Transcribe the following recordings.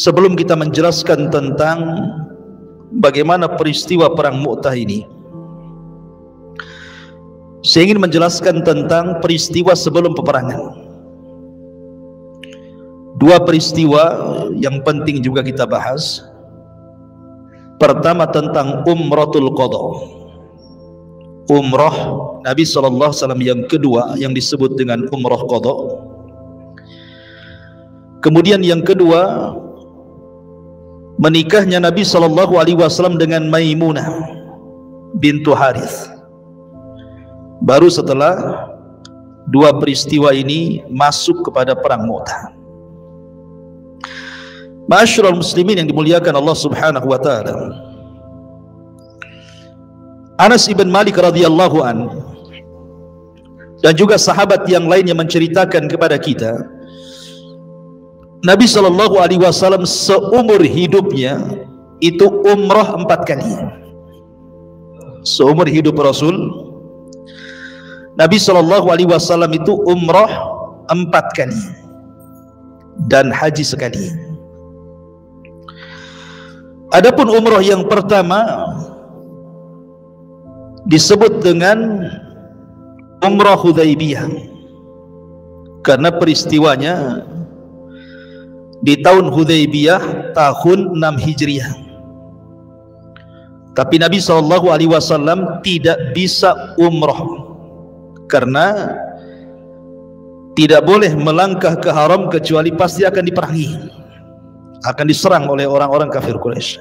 sebelum kita menjelaskan tentang bagaimana peristiwa perang Mu'tah ini, saya ingin menjelaskan tentang peristiwa sebelum peperangan. Dua peristiwa yang penting juga kita bahas. Pertama tentang Umratul Qadha, umrah Nabi SAW yang kedua yang disebut dengan Umrah Qadha. Kemudian yang kedua, menikahnya Nabi SAW dengan Maimunah bintu Harith. Baru setelah dua peristiwa ini masuk kepada perang Mu'tah. Ma'asyiral muslimin yang dimuliakan Allah Subhanahu wa taala, Anas ibn Malik radhiyallahu an dan juga sahabat yang lain yang menceritakan kepada kita, Nabi SAW seumur hidupnya itu umrah 4 kali. Seumur hidup Rasul, Nabi SAW itu umrah 4 kali dan haji sekali. Adapun umrah yang pertama disebut dengan Umrah Hudaybiyah karena peristiwanya di tahun Hudaybiyah tahun 6 Hijriah. Tapi Nabi SAW tidak bisa umrah karena tidak boleh melangkah ke haram kecuali pasti akan diperangi, akan diserang oleh orang-orang kafir Quraisy.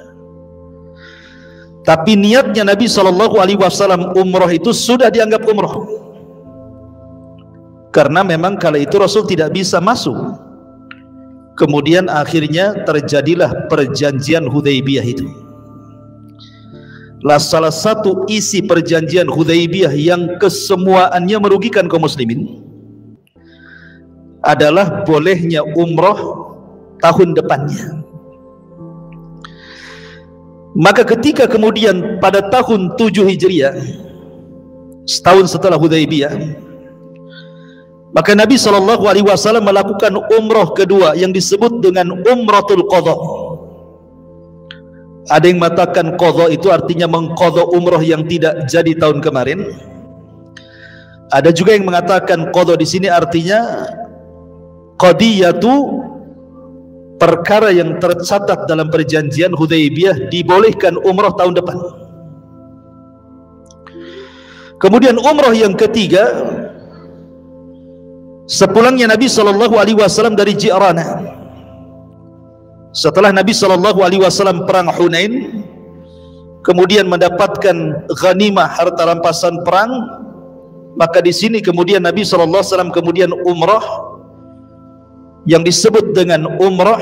Tapi niatnya Nabi SAW umrah itu sudah dianggap umrah, karena memang kala itu Rasul tidak bisa masuk. Kemudian akhirnya terjadilah perjanjian Hudaybiyah itu. Salah satu isi perjanjian Hudaybiyah yang kesemuaannya merugikan kaum muslimin adalah bolehnya umrah tahun depannya. Maka ketika kemudian pada tahun 7 Hijriah, setahun setelah Hudaybiyah, maka Nabi SAW melakukan umrah kedua yang disebut dengan Umratul Qadha. Ada yang mengatakan qadha itu artinya mengqadha umrah yang tidak jadi tahun kemarin. Ada juga yang mengatakan qadha di sini artinya qadiyatu, perkara yang tercatat dalam perjanjian Hudaybiyah dibolehkan umrah tahun depan. Kemudian umrah yang ketiga, sepulangnya Nabi SAW dari Ji'ranah, setelah Nabi SAW perang Hunain, kemudian mendapatkan ghanimah harta rampasan perang, maka di sini kemudian Nabi SAW kemudian umrah yang disebut dengan umrah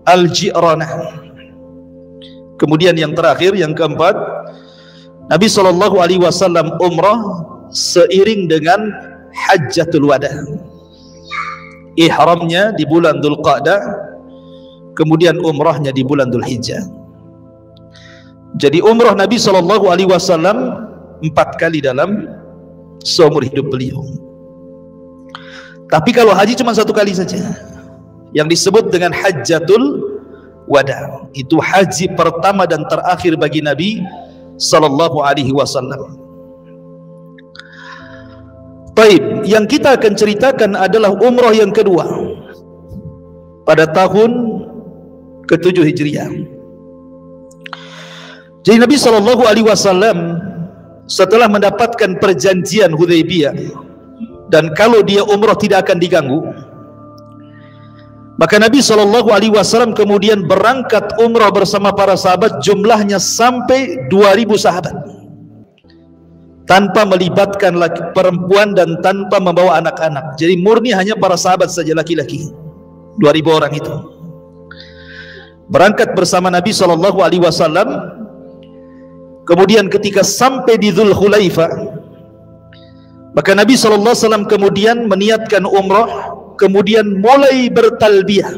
Al-Ji'ranah. Kemudian yang terakhir, yang keempat, Nabi SAW umrah seiring dengan Hajjatul Wada. Ihramnya di bulan Dzulqa'dah, kemudian umrahnya di bulan Dzulhijjah. Jadi umrah Nabi SAW 4 kali dalam seumur hidup beliau. Tapi kalau haji cuma 1 kali saja, yang disebut dengan Hajjatul Wada. Itu haji pertama dan terakhir bagi Nabi SAW. Baik, yang kita akan ceritakan adalah umrah yang kedua pada tahun ke-7 Hijriah. Jadi Nabi SAW setelah mendapatkan perjanjian Hudaybiyah, dan kalau dia umrah tidak akan diganggu, maka Nabi SAW kemudian berangkat umrah bersama para sahabat, jumlahnya sampai 2000 sahabat, tanpa melibatkan perempuan dan tanpa membawa anak-anak. Jadi murni hanya para sahabat saja, laki-laki 2000 orang itu berangkat bersama Nabi SAW. Kemudian ketika sampai di Dzulhulaifah, maka Nabi SAW kemudian meniatkan umrah, kemudian mulai bertalbiyah,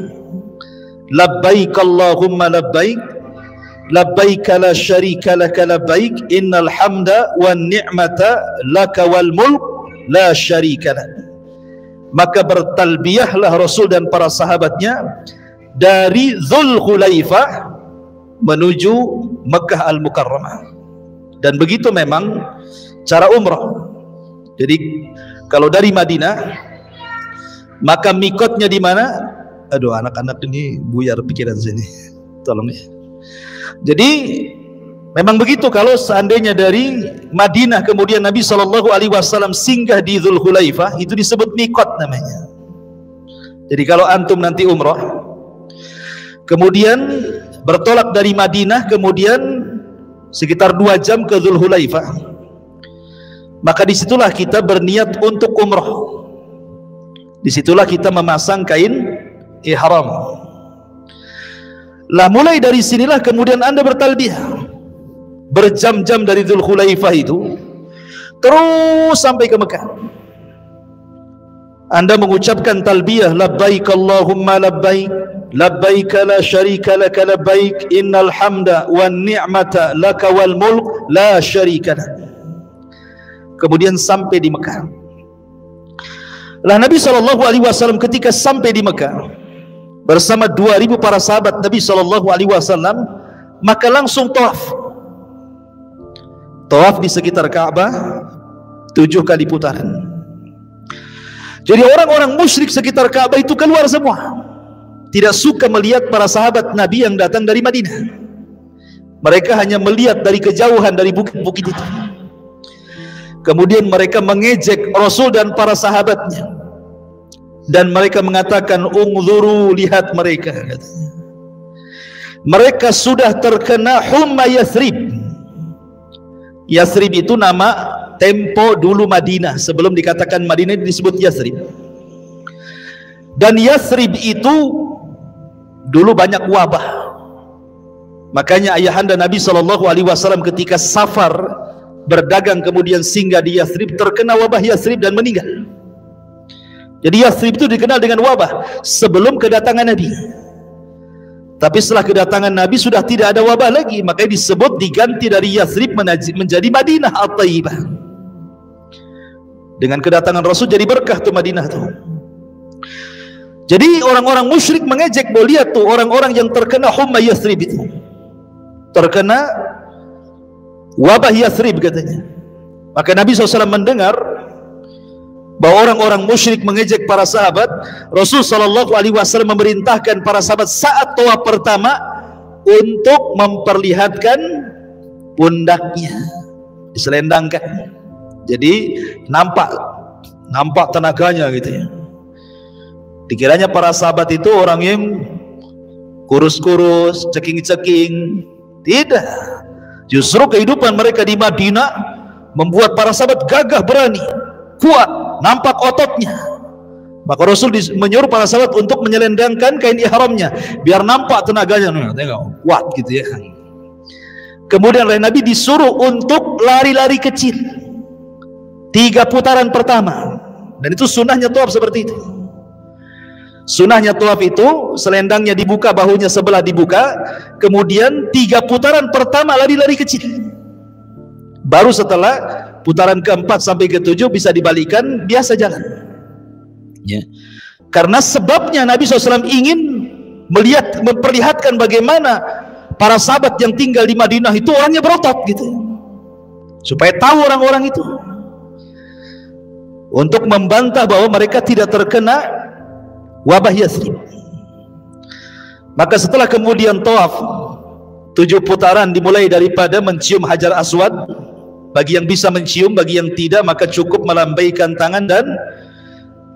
labbaik Allahumma labbaik, labbaik la syarika laka labbaik, innal hamda wan ni'mata laka wal mulk la syarika lak. Maka bertalbiyahlah Rasul dan para sahabatnya dari Dzulhulaifah menuju Mekah Al-Mukarramah. Dan begitu memang cara umrah. Jadi kalau dari Madinah, maka mikotnya di mana? Aduh, anak-anak ini buyar pikiran sini, tolong ya. Jadi memang begitu, kalau seandainya dari Madinah kemudian Nabi SAW singgah di Dzulhulaifah, itu disebut mikot namanya. Jadi kalau antum nanti umrah kemudian bertolak dari Madinah kemudian sekitar 2 jam ke Dzulhulaifah, maka disitulah kita berniat untuk umrah. Disitulah kita memasang kain ihram. Lah mulai dari sinilah kemudian Anda bertalbiyah berjam-jam dari Dzulhulaifah itu terus sampai ke Mekah. Anda mengucapkan talbiyah, labbaik Allahumma labbaik, labbaik la syarika laka labbaik, innal hamda wan ni'mata laka wal mulk la syarika lak. Kemudian sampai di Mekah. Lah Nabi SAW ketika sampai di Mekah bersama 2000 para sahabat Nabi SAW, maka langsung tawaf. Tawaf di sekitar Ka'bah 7 kali putaran. Jadi orang-orang musyrik sekitar Ka'bah itu keluar semua, tidak suka melihat para sahabat Nabi yang datang dari Madinah. Mereka hanya melihat dari kejauhan dari bukit-bukit itu. Kemudian mereka mengejek Rasul dan para sahabatnya, dan mereka mengatakan, ungzuru, lihat mereka, katanya. Mereka sudah terkena humma Yathrib. Yathrib itu nama tempo dulu Madinah, sebelum dikatakan Madinah disebut Yathrib. Dan Yathrib itu dulu banyak wabah. Makanya ayahanda Nabi SAW ketika safar berdagang kemudian singgah di Yathrib, terkena wabah Yathrib dan meninggal. Jadi Yathrib itu dikenal dengan wabah sebelum kedatangan Nabi. Tapi setelah kedatangan Nabi sudah tidak ada wabah lagi, makanya disebut diganti dari Yathrib menjadi Madinah At-Thayyibah. Dengan kedatangan Rasul jadi berkah tuh Madinah tuh. Jadi orang-orang musyrik mengejek, bahwa lihat tuh orang-orang yang terkena humma Yathrib itu, terkena wabah Yathrib katanya. Maka Nabi SAW mendengar bahwa orang-orang musyrik mengejek para sahabat. Rasul SAW memerintahkan para sahabat saat tawaf pertama untuk memperlihatkan pundaknya, diselendangkan. Jadi nampak tenaganya gitu ya. Dikiranya para sahabat itu orang yang kurus-kurus, ceking-ceking. Tidak. Justru kehidupan mereka di Madinah membuat para sahabat gagah berani, kuat, nampak ototnya. Maka Rasul menyuruh para sahabat untuk menyelendangkan kain ihramnya biar nampak tenaganya. Tengok, kuat gitu ya. Kemudian oleh Nabi disuruh untuk lari-lari kecil 3 putaran pertama. Dan itu sunnahnya tawaf seperti itu. Sunnahnya tawaf itu selendangnya dibuka, bahunya sebelah dibuka, kemudian 3 putaran pertama lari-lari kecil. Baru setelah putaran keempat sampai ke-7 bisa dibalikan, biasa jalan ya. Karena sebabnya Nabi SAW ingin memperlihatkan bagaimana para sahabat yang tinggal di Madinah itu orangnya berotot gitu, supaya tahu orang-orang itu, untuk membantah bahwa mereka tidak terkena wabah Yathrib. Maka setelah kemudian tawaf 7 putaran, dimulai daripada mencium Hajar Aswad. Bagi yang bisa mencium, bagi yang tidak maka cukup melambaikan tangan dan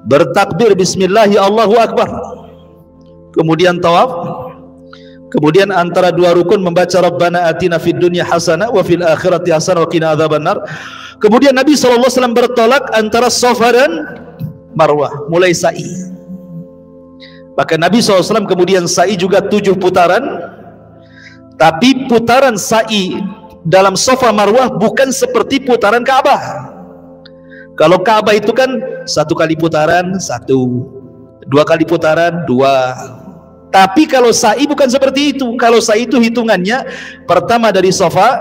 bertakbir bismillahi Allahu Akbar. Kemudian tawaf. Kemudian antara 2 rukun membaca Rabbana atina fid dunya hasanah wa fil akhirati hasanah wa qina adzabannar. Kemudian Nabi SAW bertolak antara Safa dan Marwah, mulai sa'i. Maka Nabi SAW kemudian sa'i juga 7 putaran. Tapi putaran sa'i dalam Safa Marwah bukan seperti putaran Ka'bah. Kalau Ka'bah itu kan 1 kali putaran 1, 2 kali putaran 2. Tapi kalau sa'i bukan seperti itu. Kalau sa'i itu hitungannya pertama dari Safa,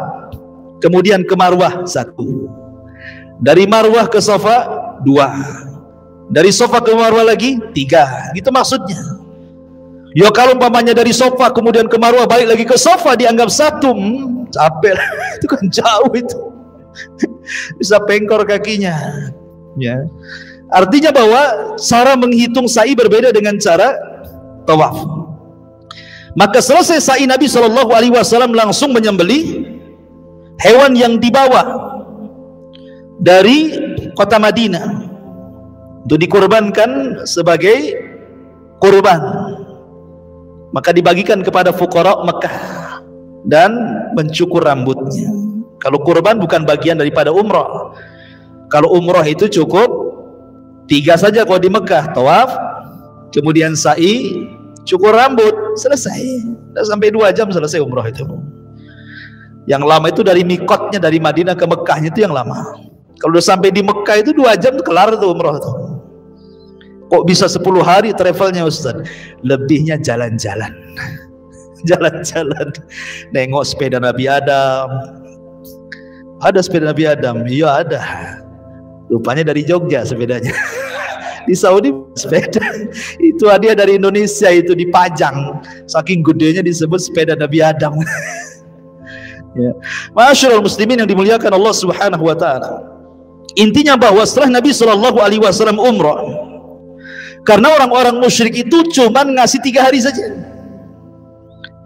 kemudian ke Marwah 1, dari Marwah ke Safa 2, dari Safa ke Marwah lagi 3, gitu maksudnya. Ya kalau umpamanya dari sofa kemudian ke Marwah balik lagi ke sofa dianggap satu, capek. Itu kan jauh itu. Bisa pengkor kakinya. Ya. Artinya bahwa cara menghitung sa'i berbeda dengan cara tawaf. Maka selesai sa'i, Nabi SAW langsung menyembelih hewan yang dibawa dari kota Madinah untuk dikurbankan sebagai kurban. Maka dibagikan kepada fuqara Mekah dan mencukur rambutnya. Kalau kurban bukan bagian daripada umrah. Kalau umrah itu cukup 3 saja kalau di Mekah, tawaf, kemudian sa'i, cukur rambut, selesai. Sudah sampai 2 jam selesai umrah itu. Yang lama itu dari mikotnya, dari Madinah ke Mekahnya itu yang lama. Kalau udah sampai di Mekah itu 2 jam kelar tuh umrah itu. Kok bisa 10 hari travelnya Ustaz? Lebihnya jalan-jalan. Jalan-jalan. Nengok sepeda Nabi Adam. Ada sepeda Nabi Adam? Iya ada. Rupanya dari Jogja sepedanya. Di Saudi sepeda. Itu hadiah dari Indonesia, itu dipajang. Saking gedenya disebut sepeda Nabi Adam. Ya. Ma'asyiral muslimin yang dimuliakan Allah Subhanahu wa taala. Intinya bahwa setelah Nabi SAW umrah, karena orang-orang musyrik itu cuman ngasih 3 hari saja,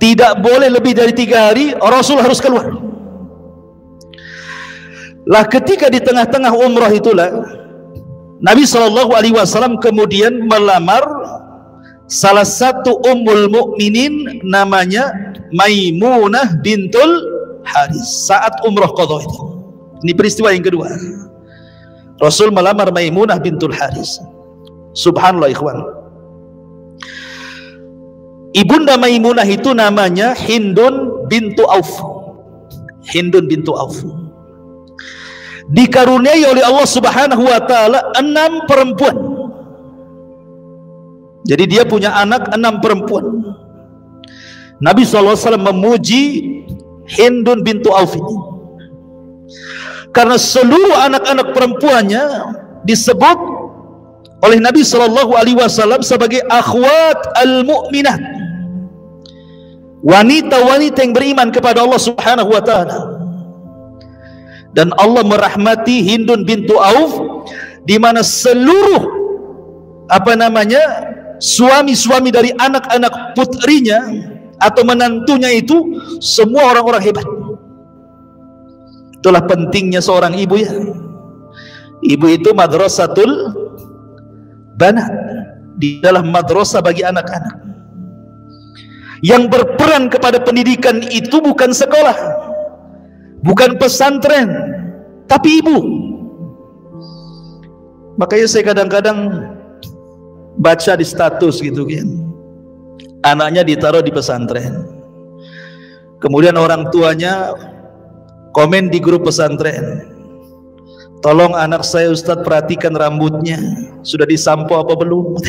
tidak boleh lebih dari 3 hari Rasul harus keluar. Lah ketika di tengah-tengah umrah itulah Nabi SAW kemudian melamar salah satu ummul mukminin namanya Maimunah bintul Haris saat umrah qadha itu. Ini peristiwa yang kedua. Rasul melamar Maimunah bintul Haris. Subhanallah ikhwan. Ibunda Maimunah itu namanya Hindun bintu Auf. Hindun bintu Auf. Dikaruniai oleh Allah Subhanahu wa taala 6 perempuan. Jadi dia punya anak 6 perempuan. Nabi SAW memuji Hindun bintu Auf ini karena seluruh anak-anak perempuannya disebut oleh Nabi SAW sebagai akhwat al-mu'minat, wanita-wanita yang beriman kepada Allah Subhanahu wa taala. Dan Allah merahmati Hindun bintu Auf di mana seluruh suami-suami dari anak-anak putrinya atau menantunya itu semua orang-orang hebat. Itulah pentingnya seorang ibu ya. Ibu itu madrasatul banat, di dalam madrasah bagi anak-anak. Yang berperan kepada pendidikan itu bukan sekolah, bukan pesantren, tapi ibu. Makanya saya kadang-kadang baca di status gitu kan, anaknya ditaruh di pesantren, kemudian orang tuanya komen di grup pesantren, tolong anak saya Ustadz perhatikan rambutnya, sudah disampo apa belum?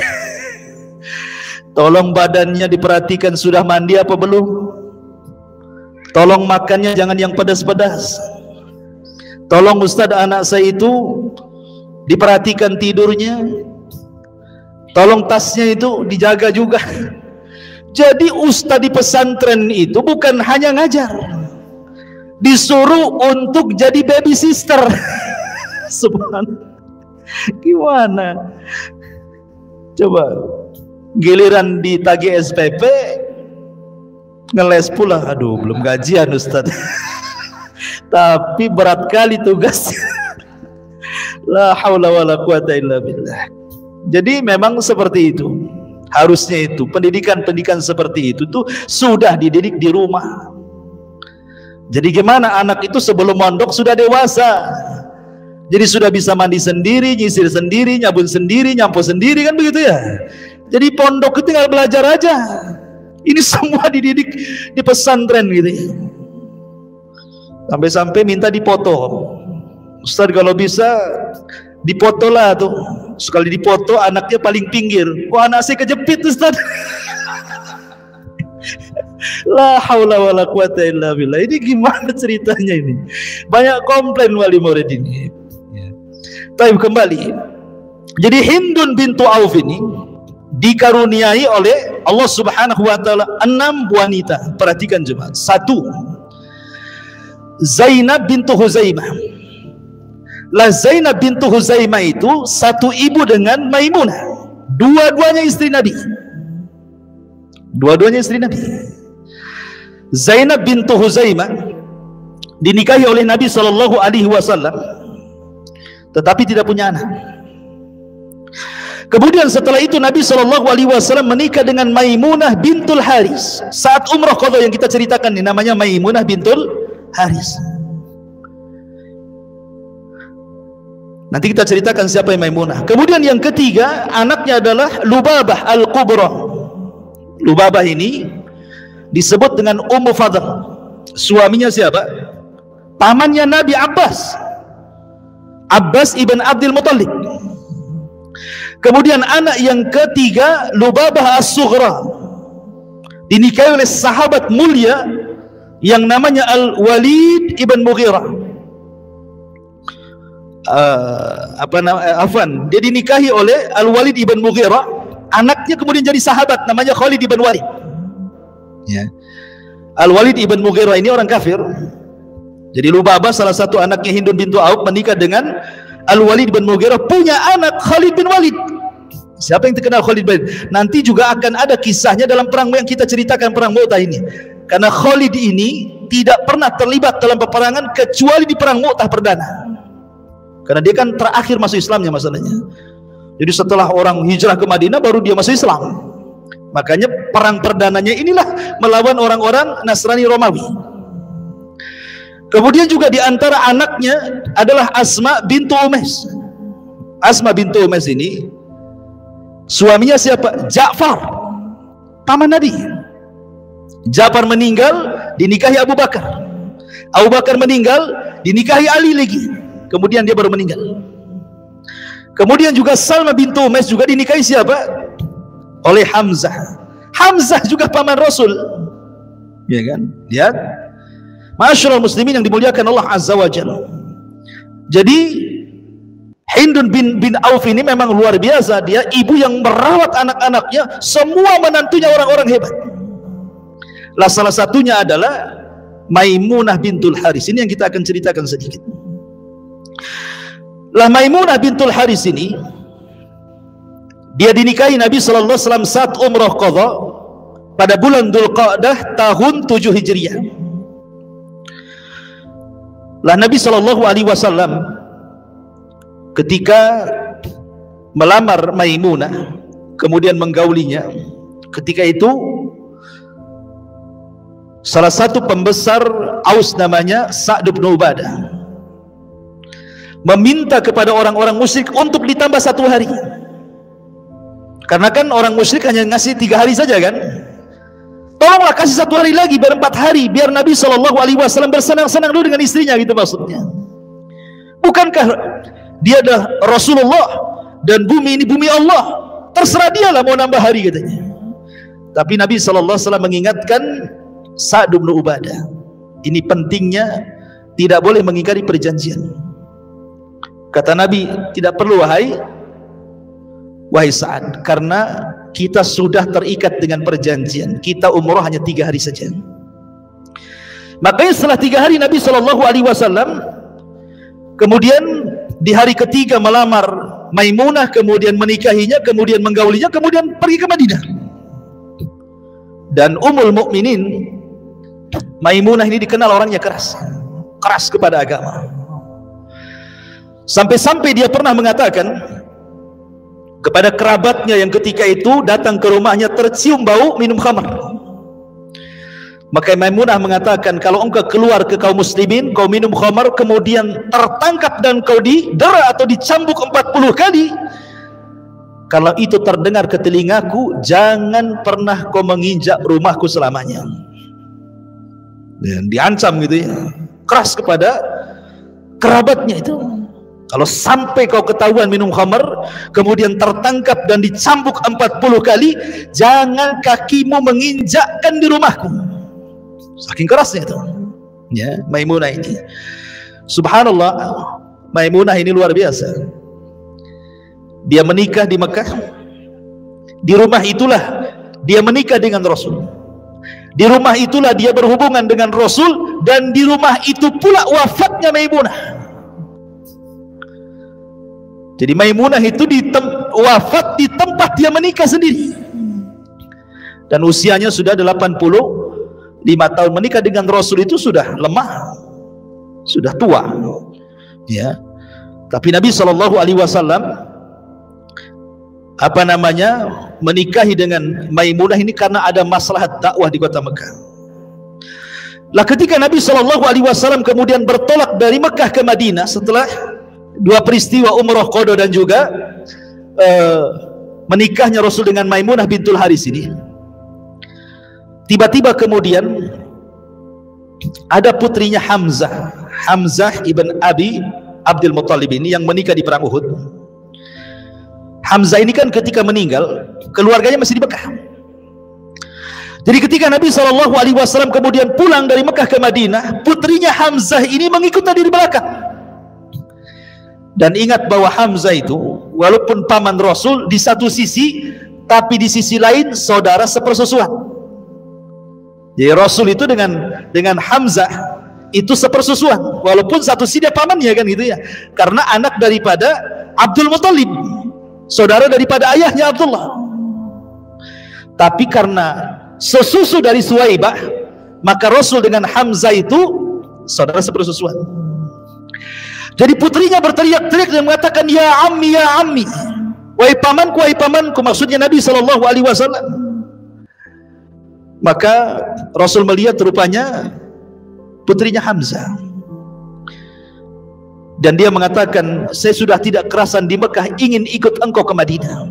Tolong badannya diperhatikan sudah mandi apa belum? Tolong makannya jangan yang pedas-pedas. Tolong Ustadz anak saya itu diperhatikan tidurnya. Tolong tasnya itu dijaga juga. Jadi Ustadz di pesantren itu bukan hanya ngajar, disuruh untuk jadi baby sister. Subhanallah. Gimana? Coba giliran ditagih SPP ngeles pula, aduh belum gajian Ustadz. Tapi berat kali tugas. La haula wala quwata illa billah. Jadi memang seperti itu. Harusnya itu pendidikan-pendidikan seperti itu tuh sudah dididik di rumah. Jadi gimana anak itu sebelum mondok sudah dewasa. Jadi sudah bisa mandi sendiri, nyisir sendiri, nyabun sendiri, nyampo sendiri, kan begitu ya. Jadi pondok itu tinggal belajar aja. Ini semua dididik di pesantren gitu ya. Sampai-sampai minta dipoto. Ustaz kalau bisa dipoto lah tuh. Sekali dipoto anaknya paling pinggir. Wah anak saya kejepit Ustaz. La haula wala quwata illa billah. Ini gimana ceritanya ini? Banyak komplain wali murid ini. Tapi kembali. Jadi Hindun bintu Auf ini dikaruniai oleh Allah Subhanahu wa taala 6 wanita. Perhatikan jemaah. 1, Zainab bintu Huzaimah. Lah Zainab bintu Huzaimah itu satu ibu dengan Maimunah. Dua-duanya istri Nabi. Dua-duanya istri Nabi. Zainab bintu Huzaimah dinikahi oleh Nabi SAW, tetapi tidak punya anak. Kemudian setelah itu Nabi SAW menikah dengan Maimunah bintul Haris saat umrah qadha yang kita ceritakan ini, namanya Maimunah bintul Haris. Nanti kita ceritakan siapa yang Maimunah. Kemudian yang ketiga, anaknya adalah Lubabah Al-Kubra. Lubabah ini disebut dengan Ummu Fadl. Suaminya siapa? Pamannya Nabi Abbas, Abbas ibn Abdul Muttalib. Kemudian anak yang ketiga, Lubabah As-Sughra, dinikahi oleh sahabat mulia yang namanya Al-Walid ibn Mughirah. Dia dinikahi oleh Al-Walid ibn Mughirah, anaknya kemudian jadi sahabat namanya Khalid ibn Walid. Ya. Al-Walid ibn Mughirah ini orang kafir. Jadi Lubabah salah satu anaknya Hindun bintu Auf menikah dengan Al-Walid ibn Mughirah, punya anak Khalid bin Walid. Siapa yang terkenal Khalid bin Walid? Nanti juga akan ada kisahnya dalam perang yang kita ceritakan, perang Mu'tah ini. Karena Khalid ini tidak pernah terlibat dalam peperangan kecuali di perang Mu'tah perdana. Karena dia kan terakhir masuk Islamnya masalahnya. Jadi setelah orang hijrah ke Madinah baru dia masuk Islam. Makanya perang perdananya inilah melawan orang-orang Nasrani Romawi. Kemudian juga di antara anaknya adalah Asma bintu Umais. Asma bintu Umais ini suaminya siapa? Ja'far, paman Nabi. Ja'far meninggal, dinikahi Abu Bakar. Abu Bakar meninggal, dinikahi Ali lagi. Kemudian dia baru meninggal. Kemudian juga Salma bintu Umais juga dinikahi siapa? Oleh Hamzah. Hamzah juga paman Rasul. Ya kan? Lihat. Ma'asyiral muslimin yang dimuliakan Allah Azza wa Jalla. Jadi Hindun bin Auf ini memang luar biasa. Dia ibu yang merawat anak-anaknya, semua menantunya orang-orang hebat. Lah salah satunya adalah Maimunah bintul Haris. Ini yang kita akan ceritakan sedikit. Lah Maimunah bintul Haris ini dia dinikahi Nabi sallallahu alaihi wasallam saat umrah qadha pada bulan Dzulqa'dah tahun 7 Hijriah. Lah Nabi sallallahu alaihi wasallam ketika melamar Maimunah kemudian menggaulinya, ketika itu salah satu pembesar Aus namanya Sa'd bin Ubadah meminta kepada orang-orang musyrik untuk ditambah 1 hari. Karena kan orang musyrik hanya ngasih 3 hari saja kan. Tolonglah kasih 1 hari lagi biar 4 hari, biar Nabi SAW bersenang-senang dulu dengan istrinya, gitu maksudnya. Bukankah dia adalah Rasulullah dan bumi ini bumi Allah, terserah dia lah mau nambah hari katanya. Tapi Nabi SAW mengingatkan Sa'd bin Ubadah, ini pentingnya tidak boleh mengingkari perjanjian. Kata Nabi, tidak perlu wahai Sa'ad, karena kita sudah terikat dengan perjanjian. Kita umroh hanya 3 hari saja. Makanya setelah 3 hari Nabi SAW kemudian di hari ketiga melamar Maimunah, kemudian menikahinya, kemudian menggaulinya, kemudian pergi ke Madinah. Dan Ummul Mukminin Maimunah ini dikenal orangnya keras kepada agama. Sampai-sampai dia pernah mengatakan kepada kerabatnya yang ketika itu datang ke rumahnya tercium bau minum khamar. Maka Maimunah mengatakan, kalau engkau keluar ke kaum muslimin, kau minum khamar, kemudian tertangkap dan kau didera atau dicambuk 40 kali, kalau itu terdengar ke telingaku, jangan pernah kau menginjak rumahku selamanya. Dan diancam gitu ya, keras kepada kerabatnya itu. Kalau sampai kau ketahuan minum khamar, kemudian tertangkap dan dicambuk 40 kali, jangan kakimu menginjakkan di rumahku. Saking kerasnya itu. Ya, Maimunah ini. Subhanallah, Maimunah ini luar biasa. Dia menikah di Mekah, Di rumah itulah dia menikah dengan Rasul. Di rumah itulah dia berhubungan dengan Rasul, dan di rumah itu pula wafatnya Maimunah. Jadi Maimunah itu wafat di tempat dia menikah sendiri. Dan usianya sudah 85 tahun. Menikah dengan Rasul itu sudah lemah, sudah tua, ya. Tapi Nabi SAW menikahi dengan Maimunah ini karena ada maslahat dakwah di kota Mekah. Lah ketika Nabi SAW kemudian bertolak dari Mekah ke Madinah setelah dua peristiwa umrah qada dan juga menikahnya Rasul dengan Maimunah bintul Haris ini, tiba-tiba kemudian ada putrinya Hamzah ibn Abi Abdul Muttalib ini yang menikah di perang Uhud. Hamzah ini kan ketika meninggal keluarganya masih di Mekah. Jadi ketika Nabi SAW kemudian pulang dari Mekah ke Madinah, putrinya Hamzah ini mengikutnya di belakang. Dan ingat bahwa Hamzah itu walaupun paman Rasul di satu sisi, tapi di sisi lain saudara sepersusuan. Jadi Rasul itu dengan Hamzah itu sepersusuan, walaupun satu sisi dia pamannya kan gitu ya, karena anak daripada Abdul Muttalib, saudara daripada ayahnya Abdullah. Tapi karena sesusu dari Suwaibah, maka Rasul dengan Hamzah itu saudara sepersusuan. Jadi putrinya berteriak-teriak dan mengatakan, ya ammi, wahai pamanku, maksudnya Nabi SAW. Maka Rasul melihat rupanya putrinya Hamzah, dan dia mengatakan, saya sudah tidak kerasan di Mekah, ingin ikut engkau ke Madinah.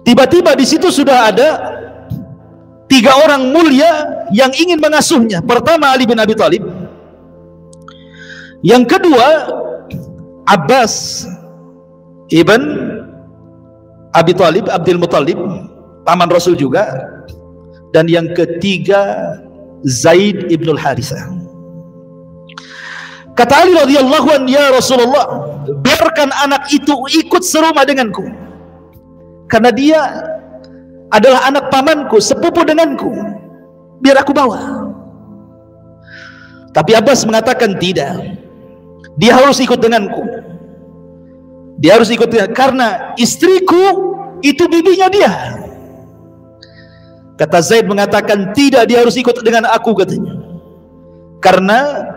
Tiba-tiba di situ sudah ada 3 orang mulia yang ingin mengasuhnya. Pertama Ali bin Abi Thalib, yang kedua Abbas ibn Abi Thalib, Abdul Muttalib, paman Rasul juga, dan yang ketiga Zaid ibn al-Harithah. Kata Ali radhiyallahu anhu, ya Rasulullah, biarkan anak itu ikut serumah denganku, karena dia adalah anak pamanku, sepupu denganku, biar aku bawa. Tapi Abbas mengatakan tidak, dia harus ikut denganku, dia harus ikut denganku, karena istriku itu bibinya dia. Kata Zaid mengatakan tidak, dia harus ikut dengan aku katanya, karena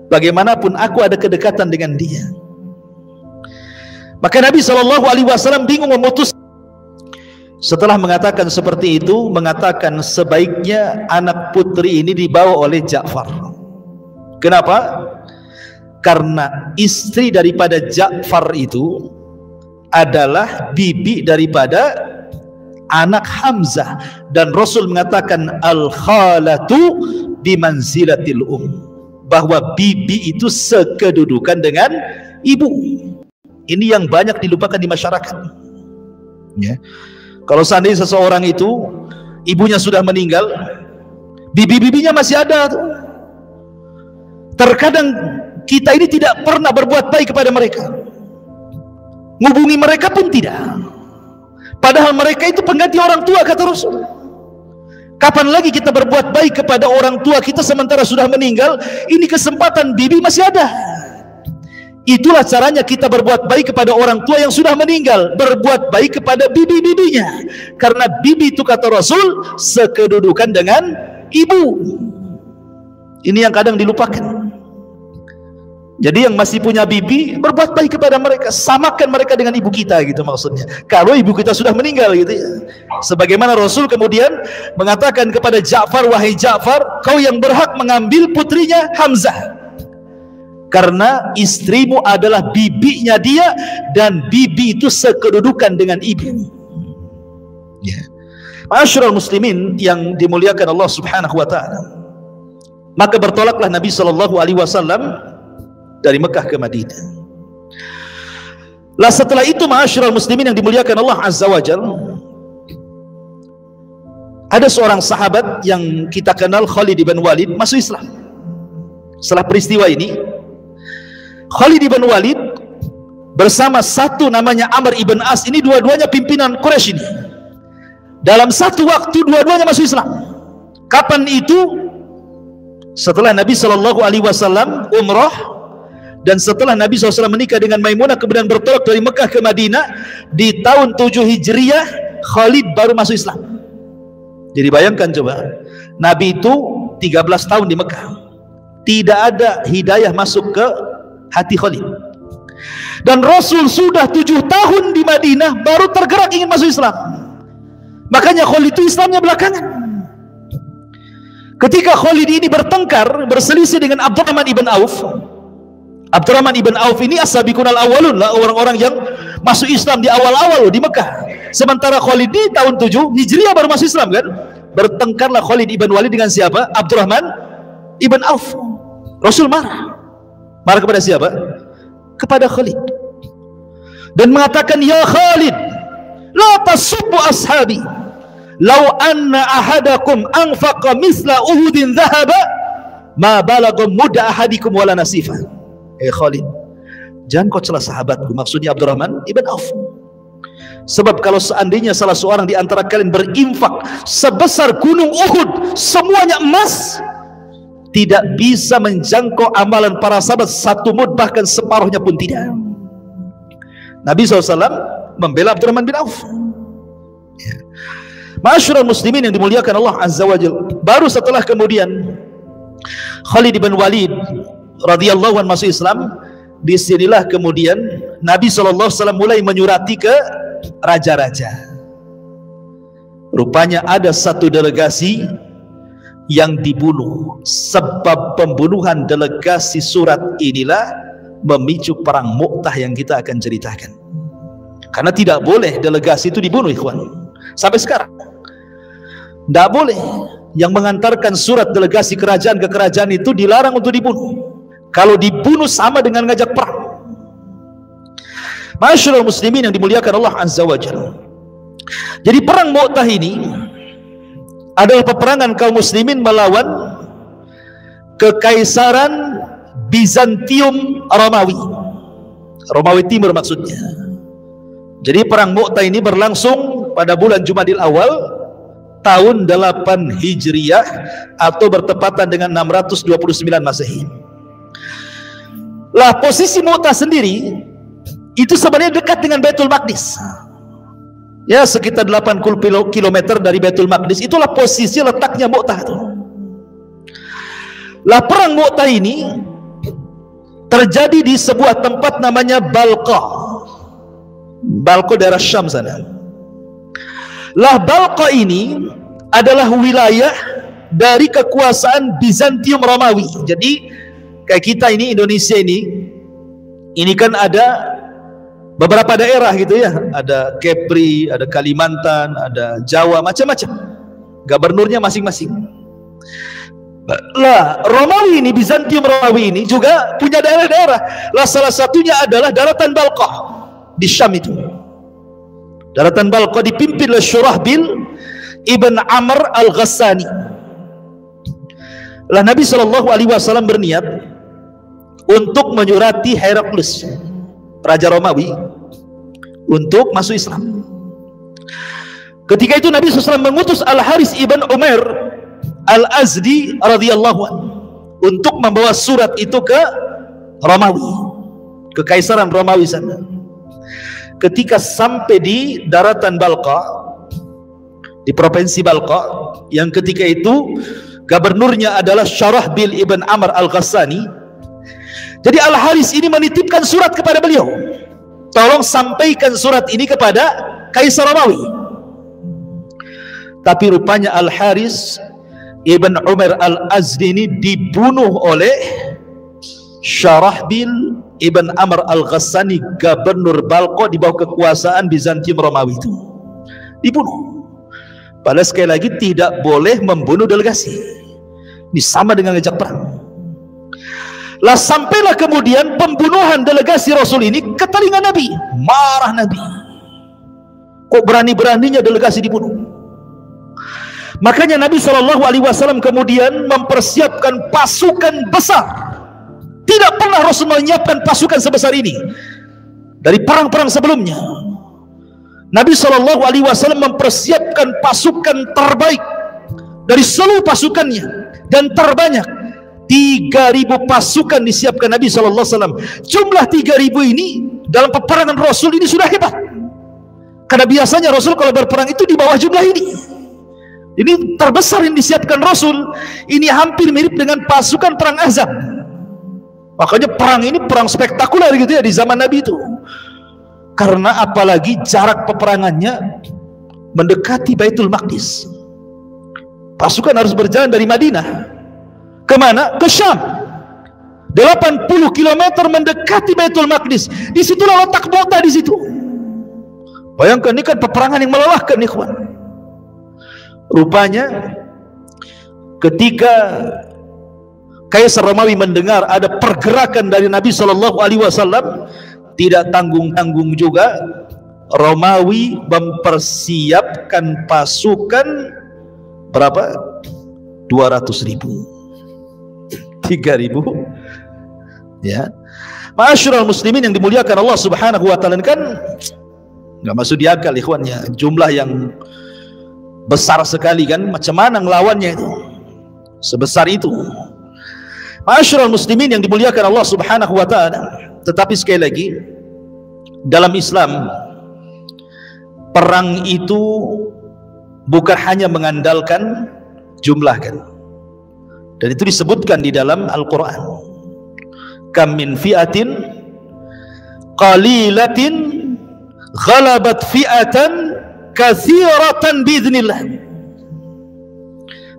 bagaimanapun aku ada kedekatan dengan dia. Maka Nabi SAW bingung memutus. Setelah mengatakan seperti itu, mengatakan sebaiknya anak putri ini dibawa oleh Ja'far. Kenapa? Karena istri daripada Ja'far itu adalah bibi daripada anak Hamzah, dan Rasul mengatakan al-khalatu bimanzilatil bahwa bibi itu sekedudukan dengan ibu. Ini yang banyak dilupakan di masyarakat, ya. Kalau seandainya seseorang itu ibunya sudah meninggal, bibi-bibinya masih ada tuh. Terkadang kita ini tidak pernah berbuat baik kepada mereka, ngubungi mereka pun tidak, padahal mereka itu pengganti orang tua, kata Rasul. Kapan lagi kita berbuat baik kepada orang tua kita sementara sudah meninggal? Ini kesempatan bibi masih ada. Itulah caranya kita berbuat baik kepada orang tua yang sudah meninggal, berbuat baik kepada bibi-bibinya, karena bibi itu kata Rasul sekedudukan dengan ibu. Ini yang kadang dilupakan. Jadi yang masih punya bibi, berbuat baik kepada mereka, samakan mereka dengan ibu kita gitu maksudnya, kalau ibu kita sudah meninggal gitu ya. Sebagaimana Rasul kemudian mengatakan kepada Ja'far, wahai Ja'far, kau yang berhak mengambil putrinya Hamzah, karena istrimu adalah bibinya dia, dan bibi itu sekedudukan dengan ibu, ya. Ma'asyiral muslimin yang dimuliakan Allah Subhanahu wa ta'ala, maka bertolaklah Nabi SAW dari Mekah ke Madinah. Lah setelah itu ma'asyiral muslimin yang dimuliakan Allah Azza wa Jalla, ada seorang sahabat yang kita kenal, Khalid bin Walid, masuk Islam. Setelah peristiwa ini, Khalid bin Walid bersama satu namanya Amr ibn As. Ini dua-duanya pimpinan Quraisy ini. Dalam satu waktu dua-duanya masuk Islam. Kapan itu? Setelah Nabi SAW umrah, dan setelah Nabi SAW menikah dengan Maimunah, kemudian bertolak dari Mekah ke Madinah di tahun 7 Hijriah, Khalid baru masuk Islam. Jadi bayangkan coba, Nabi itu 13 tahun di Mekah, tidak ada hidayah masuk ke hati Khalid. Dan Rasul sudah 7 tahun di Madinah baru tergerak ingin masuk Islam. Makanya Khalid itu Islamnya belakangan. Ketika Khalid ini bertengkar, berselisih dengan Abdurrahman ibn Auf. Abdurrahman ibn Auf ini as-sabiqun al-awwalun lah, orang-orang yang masuk Islam di awal-awal di Mekah. Sementara Khalid di tahun 7 Hijriah baru masuk Islam kan. Bertengkarlah Khalid ibn Walid dengan siapa? Abdurrahman ibn Auf. Rasul marah. Marah kepada siapa? Kepada Khalid. Dan mengatakan, ya Khalid, la tasubbu ashabi. Lau anna ahadakum anfaqa misla Uhudin dhahaba ma balagha mudda ahadikum wala nasifa. Khalid, jangan kau celah sahabatku, maksudnya Abdurrahman ibn Auf. Sebab kalau seandainya salah seorang di antara kalian berinfak sebesar gunung Uhud, semuanya emas, tidak bisa menjangkau amalan para sahabat satu mud, bahkan separuhnya pun tidak. Nabi SAW membela Abdurrahman bin Auf. Ma'asyiral muslimin yang dimuliakan Allah Azza wa Jalla. Baru setelah kemudian Khalid bin Walid radhiyallahu anhu masuk Islam, disinilah kemudian Nabi SAW mulai menyurati ke raja-raja. Rupanya ada satu delegasi yang dibunuh. Sebab pembunuhan delegasi surat inilah memicu perang Mu'tah yang kita akan ceritakan. Karena tidak boleh delegasi itu dibunuh, ikhwan. Sampai sekarang tidak boleh. Yang mengantarkan surat delegasi kerajaan ke kerajaan itu dilarang untuk dibunuh. Kalau dibunuh sama dengan ngajak perang. Ma'asyiral muslimin yang dimuliakan Allah Azza wa Jalla. Jadi perang Mu'tah ini adalah peperangan kaum muslimin melawan kekaisaran Bizantium Romawi. Romawi Timur maksudnya. Jadi perang Mu'tah ini berlangsung pada bulan Jumadil Awal tahun 8 Hijriah atau bertepatan dengan 629 Masehi. Lah posisi Mu'tah sendiri itu sebenarnya dekat dengan Baitul Maqdis. Ya, sekitar 80 km dari Baitul Maqdis. Itulah posisi letaknya Mu'tah itu. Lah perang Mu'tah ini terjadi di sebuah tempat namanya Balqa. Balqa daerah Syam sana. Lah Balqa ini adalah wilayah dari kekuasaan Bizantium Romawi. Jadi kayak kita ini Indonesia ini kan ada beberapa daerah gitu ya. Ada Kepri, ada Kalimantan, ada Jawa, macam-macam. Gubernurnya masing-masing. Lah Romawi ini, Bizantium Romawi ini juga punya daerah-daerah. Lah salah satunya adalah daratan Balqa di Syam itu. Daratan Balqa dipimpin oleh Syurahbil ibn Amr al-Ghassani. Lah Nabi SAW berniat untuk menyurati Heraklius, raja Romawi, untuk masuk Islam. Ketika itu Nabi SAW mengutus Al-Haris ibn Umair Al-Azdi radhiyallahu anhu untuk membawa surat itu ke Romawi, ke Kaisaran Romawi sana. Ketika sampai di daratan Balqa, di provinsi Balqa, yang ketika itu gubernurnya adalah Syurahbil ibn Amr al-Ghassani. Jadi Al-Haris ini menitipkan surat kepada beliau, tolong sampaikan surat ini kepada Kaisar Romawi. Tapi rupanya Al-Haris ibn Umar al-Azdi ini dibunuh oleh Syurahbil ibn Amr al-Ghassani, gubernur Balqa di bawah kekuasaan Bizantium Romawi itu. Dibunuh. Padahal sekali lagi tidak boleh membunuh delegasi. Ini sama dengan ngajak perang. Lah sampailah kemudian pembunuhan delegasi Rasul ini ke telinga Nabi. Marah Nabi. Kok berani-beraninya delegasi dibunuh? Makanya Nabi SAW kemudian mempersiapkan pasukan besar. Tidak pernah Rasul menyiapkan pasukan sebesar ini. dari perang-perang sebelumnya. Nabi SAW mempersiapkan pasukan terbaik dari seluruh pasukannya, dan terbanyak 3.000 pasukan disiapkan Nabi SAW. Jumlah 3.000 ini dalam peperangan Rasul ini sudah hebat, karena biasanya Rasul kalau berperang itu di bawah jumlah ini. Ini terbesar yang disiapkan Rasul. Ini hampir mirip dengan pasukan perang Ahzab. Makanya perang ini perang spektakuler gitu ya di zaman Nabi itu, karena apalagi jarak peperangannya mendekati Baitul Maqdis. Pasukan harus berjalan dari Madinah kemana? Ke Syam. 80 km mendekati Baitul Maqdis. Disitulah letak Mu'tah di situ. Bayangkan, ini kan peperangan yang melelahkan, ikhwan. Rupanya ketika Kaisar Romawi mendengar ada pergerakan dari Nabi SAW, tidak tanggung-tanggung juga Romawi mempersiapkan pasukan berapa? 200.000, 3.000 ya. Ma'asyiral muslimin yang dimuliakan Allah Subhanahu wa taala, kan nggak masuk di akal ikhwannya, jumlah yang besar sekali kan, macam mana ngelawannya itu sebesar itu. Ma'asyiral muslimin yang dimuliakan Allah Subhanahu wa taala. Tetapi sekali lagi, dalam Islam perang itu bukan hanya mengandalkan jumlah kan, dan itu disebutkan di dalam Al-Quran. Kam min fi'atin qalilatin ghalabat fi'atan katsiratan biiznillah.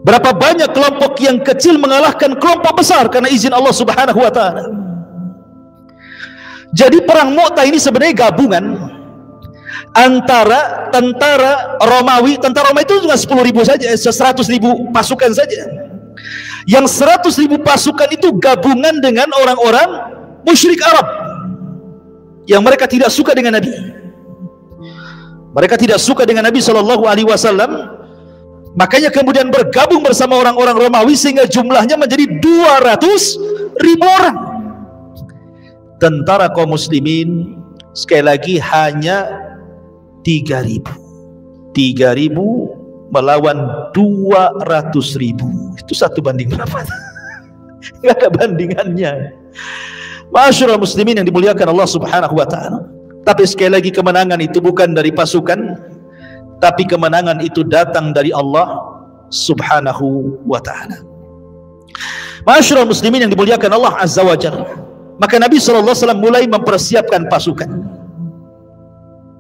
Berapa banyak kelompok yang kecil mengalahkan kelompok besar karena izin Allah Subhanahu wa taala. Jadi perang Mu'tah ini sebenarnya gabungan antara tentara Romawi itu cuma 10.000 saja, 100.000 pasukan saja. Yang 100.000 pasukan itu gabungan dengan orang-orang musyrik Arab yang mereka tidak suka dengan Nabi. Mereka tidak suka dengan Nabi SAW, makanya kemudian bergabung bersama orang-orang Romawi sehingga jumlahnya menjadi 200.000 orang. Tentara kaum muslimin sekali lagi hanya 3.000 melawan 200.000. Itu 1 banding berapa? Nggak ada bandingannya. Ma'asyiral muslimin yang dimuliakan Allah Subhanahu wa ta'ala. Tapi sekali lagi, kemenangan itu bukan dari pasukan, tapi kemenangan itu datang dari Allah Subhanahu wa ta'ala. Ma'asyiral muslimin yang dimuliakan Allah Azza wa Jalla. Maka Nabi SAW mulai mempersiapkan pasukan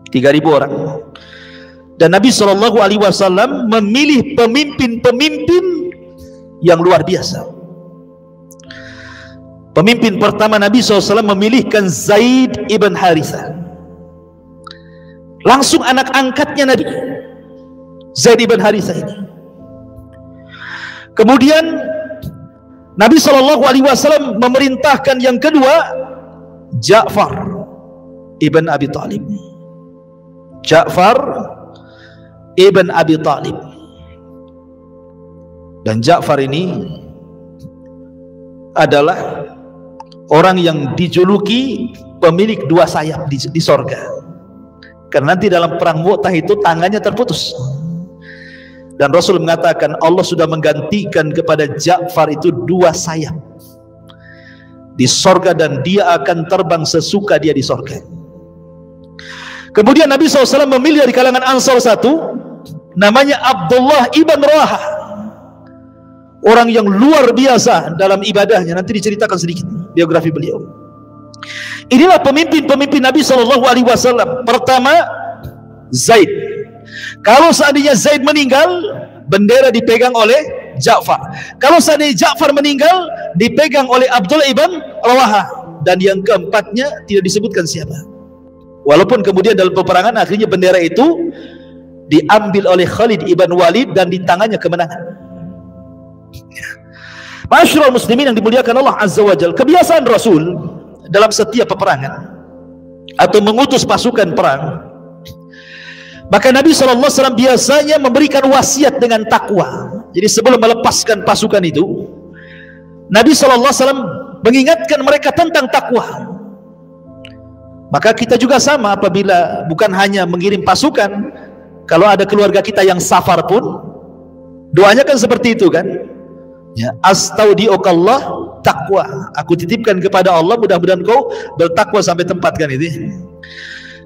3.000 orang, dan Nabi SAW memilih pemimpin-pemimpin yang luar biasa. Pemimpin pertama Nabi SAW memilihkan Zaid ibn Harithah, langsung anak angkatnya Nabi, Zaid ibn Harithah ini. Kemudian Nabi SAW memerintahkan yang kedua Ja'far ibn Abi Talib. Ja'far ibn Abi Talib. Dan Ja'far ini adalah orang yang dijuluki pemilik 2 sayap di sorga, karena nanti dalam perang Mu'tah itu tangannya terputus, dan Rasul mengatakan Allah sudah menggantikan kepada Ja'far itu 2 sayap di sorga, dan dia akan terbang sesuka dia di sorga. Kemudian Nabi SAW memilih dari kalangan Ansar satu, namanya Abdullah ibn Rawahah, orang yang luar biasa dalam ibadahnya. Nanti diceritakan sedikit biografi beliau. Inilah pemimpin-pemimpin Nabi SAW. Pertama, Zaid. Kalau seandainya Zaid meninggal, bendera dipegang oleh Ja'far. Kalau seandainya Ja'far meninggal, dipegang oleh Abdullah ibn Rawahah. Dan yang keempatnya tidak disebutkan siapa. Walaupun kemudian dalam peperangan akhirnya bendera itu diambil oleh Khalid ibn Walid dan di tangannya kemenangan. Ma'asyiral muslimin yang dimuliakan Allah Azza wa Jalla, kebiasaan Rasul dalam setiap peperangan atau mengutus pasukan perang, maka Nabi SAW biasanya memberikan wasiat dengan takwa. Jadi sebelum melepaskan pasukan itu, Nabi SAW mengingatkan mereka tentang takwa. Maka kita juga sama, apabila bukan hanya mengirim pasukan, kalau ada keluarga kita yang safar pun doanya kan seperti itu kan ya, astaudiukallah takwa, aku titipkan kepada Allah, mudah-mudahan kau bertakwa sampai tempat kan itu.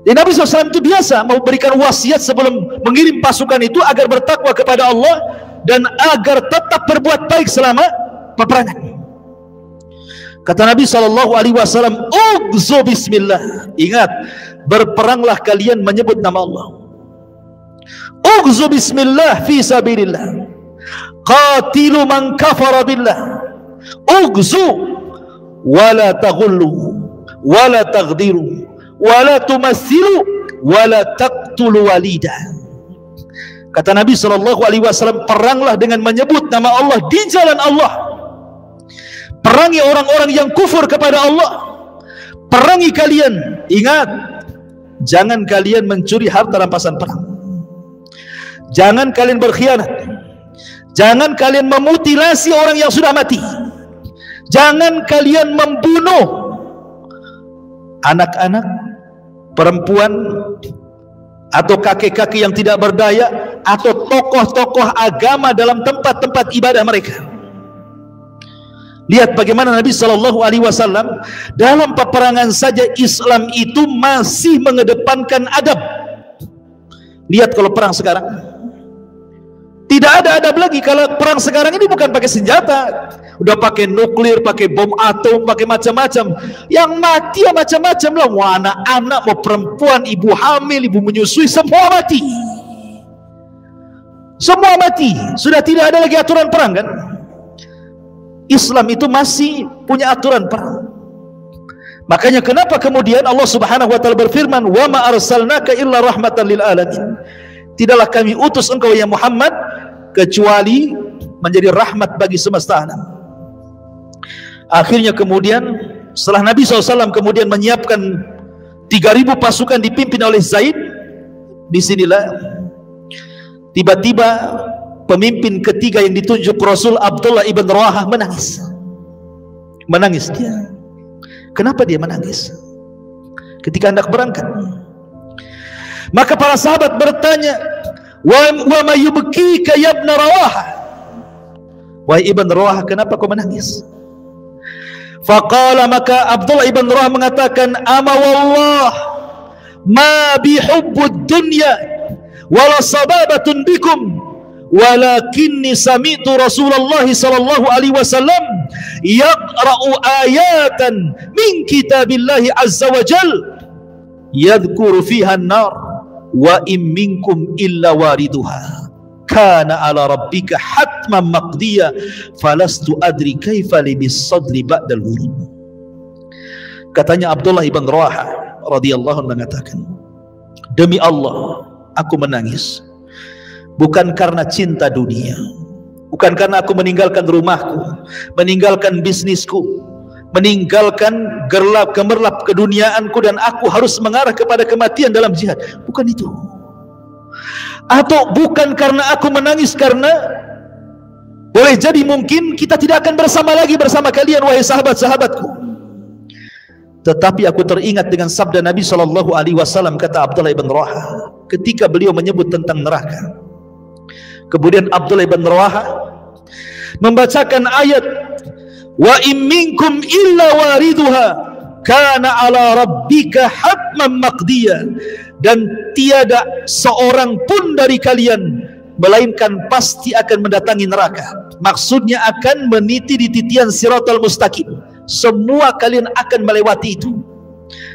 Jadi Nabi SAW itu biasa memberikan wasiat sebelum mengirim pasukan itu agar bertakwa kepada Allah dan agar tetap berbuat baik selama peperangan. Kata Nabi SAW, "Ughzu bismillah." Ingat, berperanglah kalian menyebut nama Allah. Ughzu bismillah fi sabilillah. Qatilu man kafara billah. Ughzu wala taghullu wala taghdiru wala tumassilu wala taqtulu walida. Kata Nabi SAW, peranglah dengan menyebut nama Allah di jalan Allah. Perangi orang-orang yang kufur kepada Allah. Perangi kalian. Ingat, jangan kalian mencuri harta rampasan perang. Jangan kalian berkhianat. Jangan kalian memutilasi orang yang sudah mati. Jangan kalian membunuh anak-anak, perempuan, atau kakek-kakek yang tidak berdaya, atau tokoh-tokoh agama dalam tempat-tempat ibadah mereka. Lihat bagaimana Nabi SAW dalam peperangan saja Islam itu masih mengedepankan adab. Lihat kalau perang sekarang, tidak ada adab lagi. Kalau perang sekarang ini bukan pakai senjata, udah pakai nuklir, pakai bom atom, pakai macam-macam. Yang mati ya macam-macam lah. Mau anak-anak, mau perempuan, ibu hamil, ibu menyusui, semua mati. Semua mati. Sudah tidak ada lagi aturan perang kan? Islam itu masih punya aturan perang. Makanya kenapa kemudian Allah Subhanahu wa taala berfirman, "Wa ma arsalnaka illa rahmatan lil alamin." Tidaklah kami utus engkau ya Muhammad kecuali menjadi rahmat bagi semesta alam. Akhirnya kemudian setelah Nabi SAW kemudian menyiapkan 3.000 pasukan dipimpin oleh Zaid, disinilah tiba-tiba pemimpin ketiga yang ditunjuk Rasul, Abdullah ibn Rawahah, menangis. Menangis dia. Kenapa dia menangis ketika hendak berangkat? Maka para sahabat bertanya, "Wa ma yubkika ya ibn Rawahah?" Wahai ibn Rawahah, kenapa kau menangis? Faqala, maka Abdullah ibn Rawahah mengatakan, "Ama wallah ma bihubbud dunya wala sababatun bikum, walakinni sami'tu Rasulullah sallallahu alaihi wasallam yaqra'u ayatan min kitabillahi azza wa jal yadhkuru fiha an-nar wa in minkum illa wariduha kana ala rabbika hatman maqdiya falastu adri kaifa li bis-sadri ba'da al-wurud." Katanya Abdullah ibn Rawahah radhiyallahu anhu mengatakan, "Demi Allah, aku menangis bukan karena cinta dunia, bukan karena aku meninggalkan rumahku, meninggalkan bisnisku, meninggalkan gemerlap keduniaanku dan aku harus mengarah kepada kematian dalam jihad. Bukan itu. Atau bukan karena aku menangis karena boleh jadi mungkin kita tidak akan bersama lagi bersama kalian wahai sahabat-sahabatku. Tetapi aku teringat dengan sabda Nabi SAW, kata Abdullah ibn Rawahah, ketika beliau menyebut tentang neraka. Kemudian Abdullah ibn Rawahah membacakan ayat, "Wa in minkum illa wariduha kana ala rabbika hatman maqdiya." Dan tiada seorang pun dari kalian melainkan pasti akan mendatangi neraka. Maksudnya akan meniti di titian Siratal Mustaqim. Semua kalian akan melewati itu.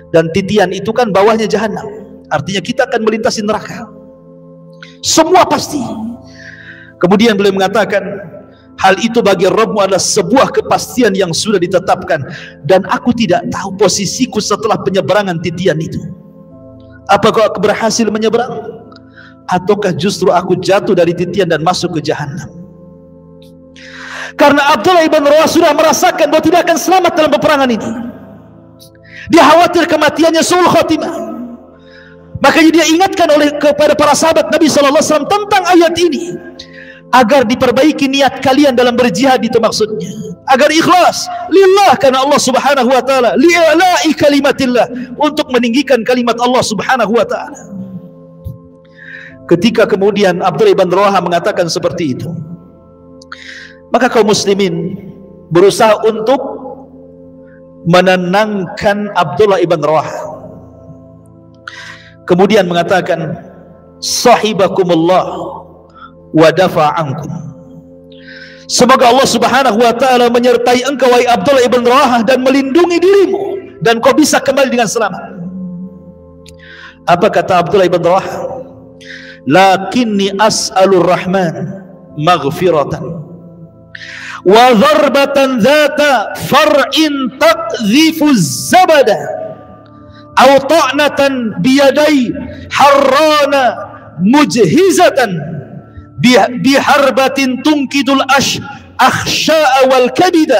Dan titian itu kan bawahnya jahanam. Artinya kita akan melintasi neraka. Semua pasti. Kemudian beliau mengatakan, hal itu bagi Rabbmu adalah sebuah kepastian yang sudah ditetapkan, dan aku tidak tahu posisiku setelah penyeberangan titian itu. Apakah aku berhasil menyeberang, ataukah justru aku jatuh dari titian dan masuk ke jahanam? Karena Abdullah ibn Rawahah sudah merasakan bahwa tidak akan selamat dalam peperangan ini. Dia khawatir kematiannya suul khotimah. Makanya dia ingatkan kepada para sahabat Nabi SAW tentang ayat ini. agar diperbaiki niat kalian dalam berjihad, itu maksudnya, agar ikhlas lillah, karena Allah Subhanahu wa taala, li'ala'i kalimatillah, untuk meninggikan kalimat Allah Subhanahu wa taala. Ketika kemudian Abdullah ibn Rawaha mengatakan seperti itu, maka kaum muslimin berusaha untuk menenangkan Abdullah ibn Rawaha. Kemudian mengatakan, sahibakumullah wa dafa'ankum. Semoga Allah Subhanahu wa taala menyertai engkau wahai Abdullah ibn Rawaha dan melindungi dirimu, dan kau bisa kembali dengan selamat. Apa kata Abdullah ibn Rawaha? Lakinni as'alur rahman maghfiratan wa dharbatan dhata far'in taqdhifu zabada aw ta'natan biyadai harrana mujhizatan biharbatin tunkidul akhsha'a wal kabida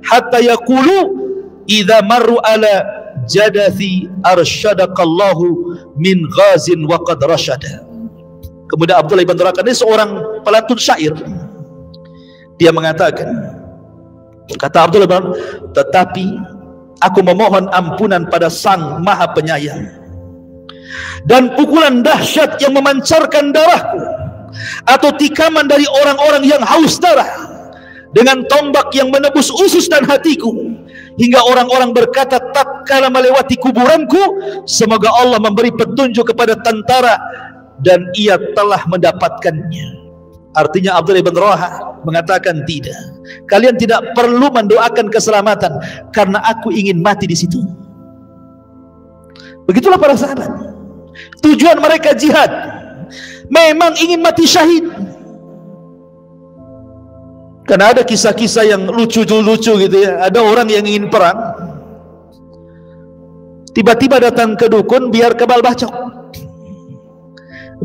hatta yaqulu idza marru ala jadathi arsyadakallahu min ghazin wa qad rasyada. Kemudian Abdullah ibn Rawaha ini seorang pelantun syair. Dia mengatakan, kata Abdullah ibn, tetapi aku memohon ampunan pada Sang Maha Penyayang, dan pukulan dahsyat yang memancarkan darahku, atau tikaman dari orang-orang yang haus darah, dengan tombak yang menebus usus dan hatiku, hingga orang-orang berkata tatkala melewati kuburanku, semoga Allah memberi petunjuk kepada tentara, dan ia telah mendapatkannya. Artinya Abdullah ibn Rawaha mengatakan, tidak, kalian tidak perlu mendoakan keselamatan, karena aku ingin mati di situ. Begitulah para sahabat. Tujuan mereka jihad, memang ingin mati syahid. Karena ada kisah-kisah yang lucu-lucu gitu ya. Ada orang yang ingin perang, tiba-tiba datang ke dukun biar kebal bacok,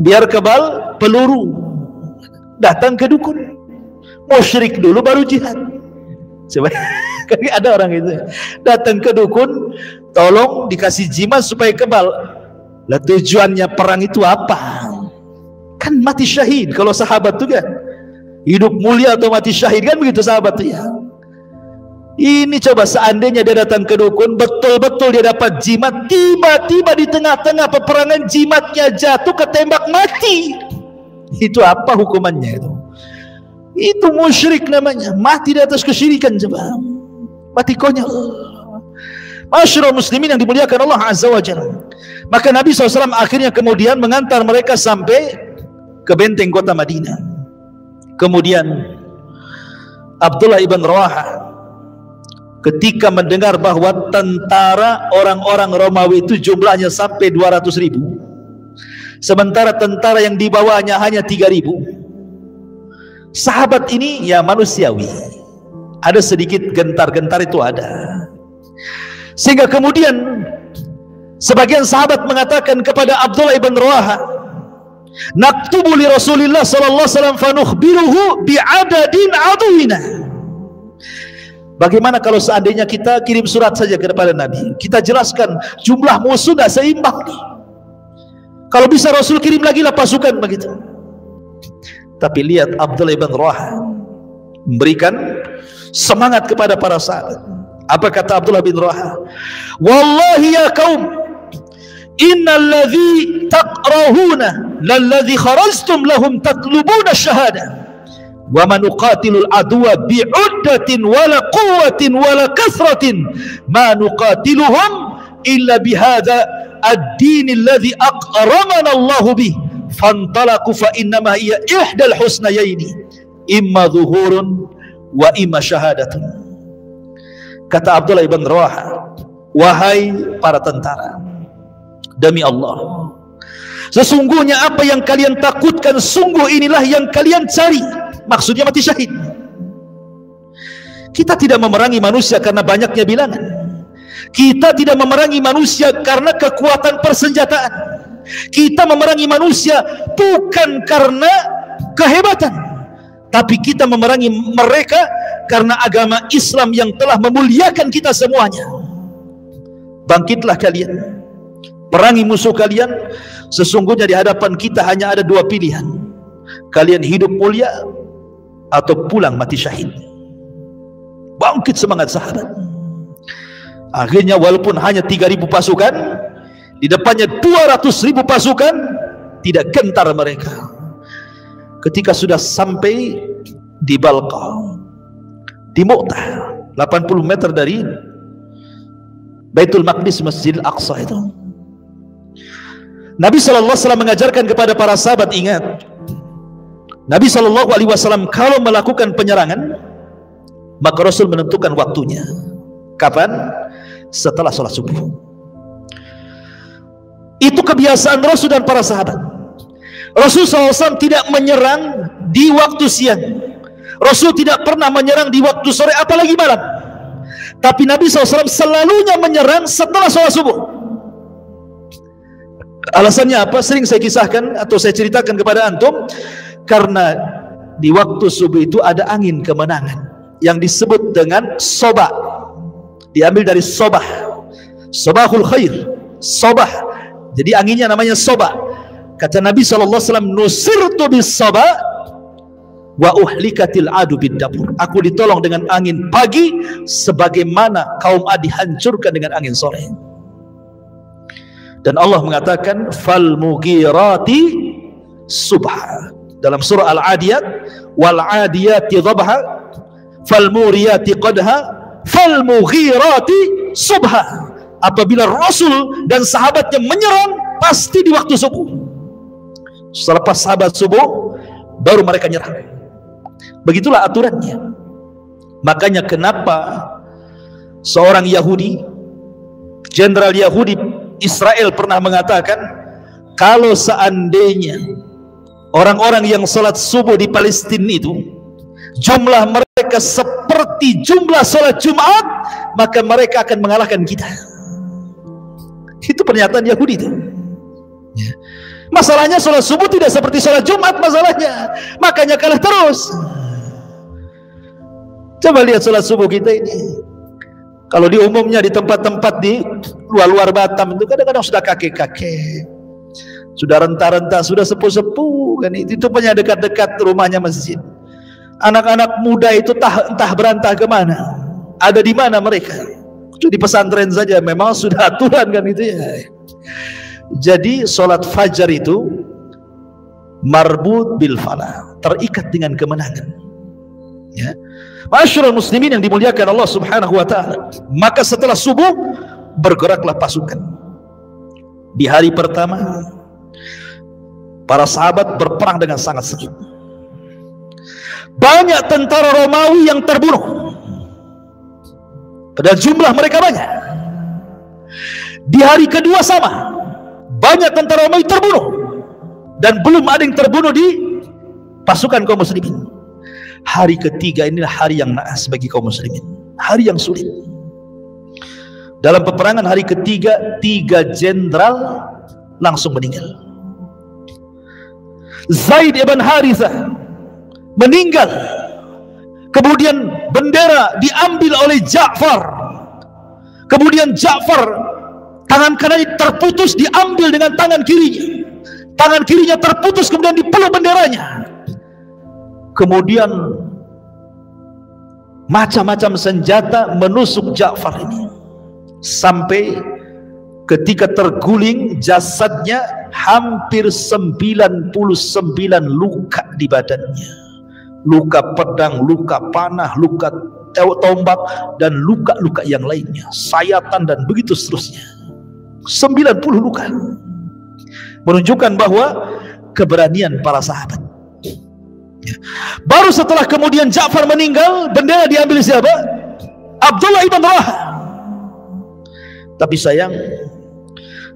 biar kebal peluru. Datang ke dukun, musyrik dulu baru jihad. Coba, ada orang itu datang ke dukun, tolong dikasih jimat supaya kebal. Lah tujuannya perang itu apa? Kan mati syahid. Kalau sahabat tuh kan hidup mulia atau mati syahid, kan begitu sahabat tuh ya. Ini coba seandainya dia datang ke dukun, betul-betul dia dapat jimat, tiba-tiba di tengah-tengah peperangan jimatnya jatuh, ketembak mati. Itu apa hukumannya itu? Itu musyrik namanya, mati di atas kesyirikan. Coba, mati konyol. Masyarul muslimin yang dimuliakan Allah Azza wa Jalla. Maka Nabi SAW akhirnya kemudian mengantar mereka sampai ke benteng kota Madinah. Kemudian Abdullah ibn Rawaha ketika mendengar bahwa tentara orang-orang Romawi itu jumlahnya sampai 200.000, sementara tentara yang dibawanya hanya 3.000. Sahabat ini ya manusiawi, ada sedikit gentar-gentar, itu ada. Sehingga kemudian sebagian sahabat mengatakan kepada Abdullah ibn Rawaha, naktubu li Rasulillah sallallahu alaihi wasallam fanukhbiruhu bi'adadin aduwina. Bagaimana kalau seandainya kita kirim surat saja kepada Nabi, kita jelaskan jumlah musuh tidak seimbang nih. Kalau bisa Rasul kirim lagi lah pasukan begitu. Tapi lihat Abdullah ibn Rawaha memberikan semangat kepada para sahabat. Apa kata Abdullah bin Rawaha? Wallahi ya kaum, innal ladzi taqrahuna lalladzi kharajtum lahum tatlubuna syahada wa man nuqatilul adwa bi'uddatin wala quwwatin wala kasratin ma nuqatiluhum illa bihadza ad-din alladhi aqramana Allah bih fantalaqu fa innama hiya ihdal husnayaini imma zuhurun wa imma syahadatun. Kata Abdullah ibn Rawaha, wahai para tentara, demi Allah, sesungguhnya apa yang kalian takutkan, sungguh inilah yang kalian cari. Maksudnya mati syahid. Kita tidak memerangi manusia karena banyaknya bilangan. Kita tidak memerangi manusia karena kekuatan persenjataan. Kita memerangi manusia bukan karena kehebatan, tapi kita memerangi mereka karena agama Islam yang telah memuliakan kita semuanya. Bangkitlah kalian, perangi musuh kalian. Sesungguhnya di hadapan kita hanya ada dua pilihan: kalian hidup mulia atau pulang mati syahid. Bangkit semangat sahabat. Akhirnya walaupun hanya 3.000 pasukan, di depannya 200.000 pasukan, tidak gentar mereka. Ketika sudah sampai di Balqa, di Mu'tah, 80 meter dari Baitul Maqdis, Masjidil Aqsa itu, Nabi SAW mengajarkan kepada para sahabat, ingat, Nabi SAW kalau melakukan penyerangan, maka Rasul menentukan waktunya. Kapan? Setelah sholat subuh. Itu kebiasaan Rasul dan para sahabat. Rasul SAW tidak menyerang di waktu siang. Rasul tidak pernah menyerang di waktu sore, apalagi malam. Tapi Nabi SAW selalunya menyerang setelah sholat subuh. Alasannya apa? Sering saya kisahkan atau saya ceritakan kepada antum. Karena di waktu subuh itu ada angin kemenangan yang disebut dengan sobah. Diambil dari sobah, sobahul khair, sobah. Jadi anginnya namanya sobah. Kata Nabi SAW, nusirtu bis sobah wa uhlikatil adu bid dapur. Aku ditolong dengan angin pagi sebagaimana kaum Ad dihancurkan dengan angin sore. Dan Allah mengatakan fal mughirati subha dalam surah Al-Adiyat, wal adiyati dhabha fal muriyati qadha fal mughirati subha. Apabila Rasul dan sahabatnya menyerang, pasti di waktu subuh. Selepas sahabat subuh baru mereka nyerang. Begitulah aturannya. Makanya kenapa seorang Yahudi, jenderal Yahudi Israel pernah mengatakan, kalau seandainya orang-orang yang sholat subuh di Palestina itu jumlah mereka seperti jumlah sholat Jumat, maka mereka akan mengalahkan kita. Itu pernyataan Yahudi itu. Masalahnya sholat subuh tidak seperti sholat Jumat masalahnya, makanya kalah terus. Coba lihat sholat subuh kita ini. Kalau di umumnya di tempat-tempat di luar-luar Batam itu kadang-kadang sudah kakek-kakek, sudah renta-renta, sudah sepuh-sepuh kan, itu punya dekat-dekat rumahnya masjid. Anak-anak muda itu entah berantah kemana, ada di mana mereka. Di pesantren saja memang sudah aturan kan itu ya. Jadi sholat fajar itu marbut bil falah, terikat dengan kemenangan. Ya, masyarul muslimin yang dimuliakan Allah Subhanahu wa taala. Maka setelah subuh bergeraklah pasukan. Di hari pertama para sahabat berperang dengan sangat sengit. Banyak tentara Romawi yang terbunuh. Padahal jumlah mereka banyak. Di hari kedua sama, banyak tentara Romawi terbunuh, dan belum ada yang terbunuh di pasukan kaum muslimin. Hari ketiga inilah hari yang naas bagi kaum muslimin, hari yang sulit. Dalam peperangan hari ketiga, 3 jenderal langsung meninggal. Zaid ibn Harithah meninggal. Kemudian bendera diambil oleh Ja'far. Kemudian Ja'far tangan kanannya terputus, diambil dengan tangan kirinya. Tangan kirinya terputus, kemudian dipeluk benderanya. Kemudian macam-macam senjata menusuk Ja'far ini, sampai ketika terguling jasadnya hampir 99 luka di badannya. Luka pedang, luka panah, luka tombak, dan luka-luka yang lainnya, sayatan dan begitu seterusnya. 90 luka. Menunjukkan bahwa keberanian para sahabat. Baru setelah kemudian Ja'far meninggal, bendera diambil siapa? Abdullah ibn Rawahah. Tapi sayang,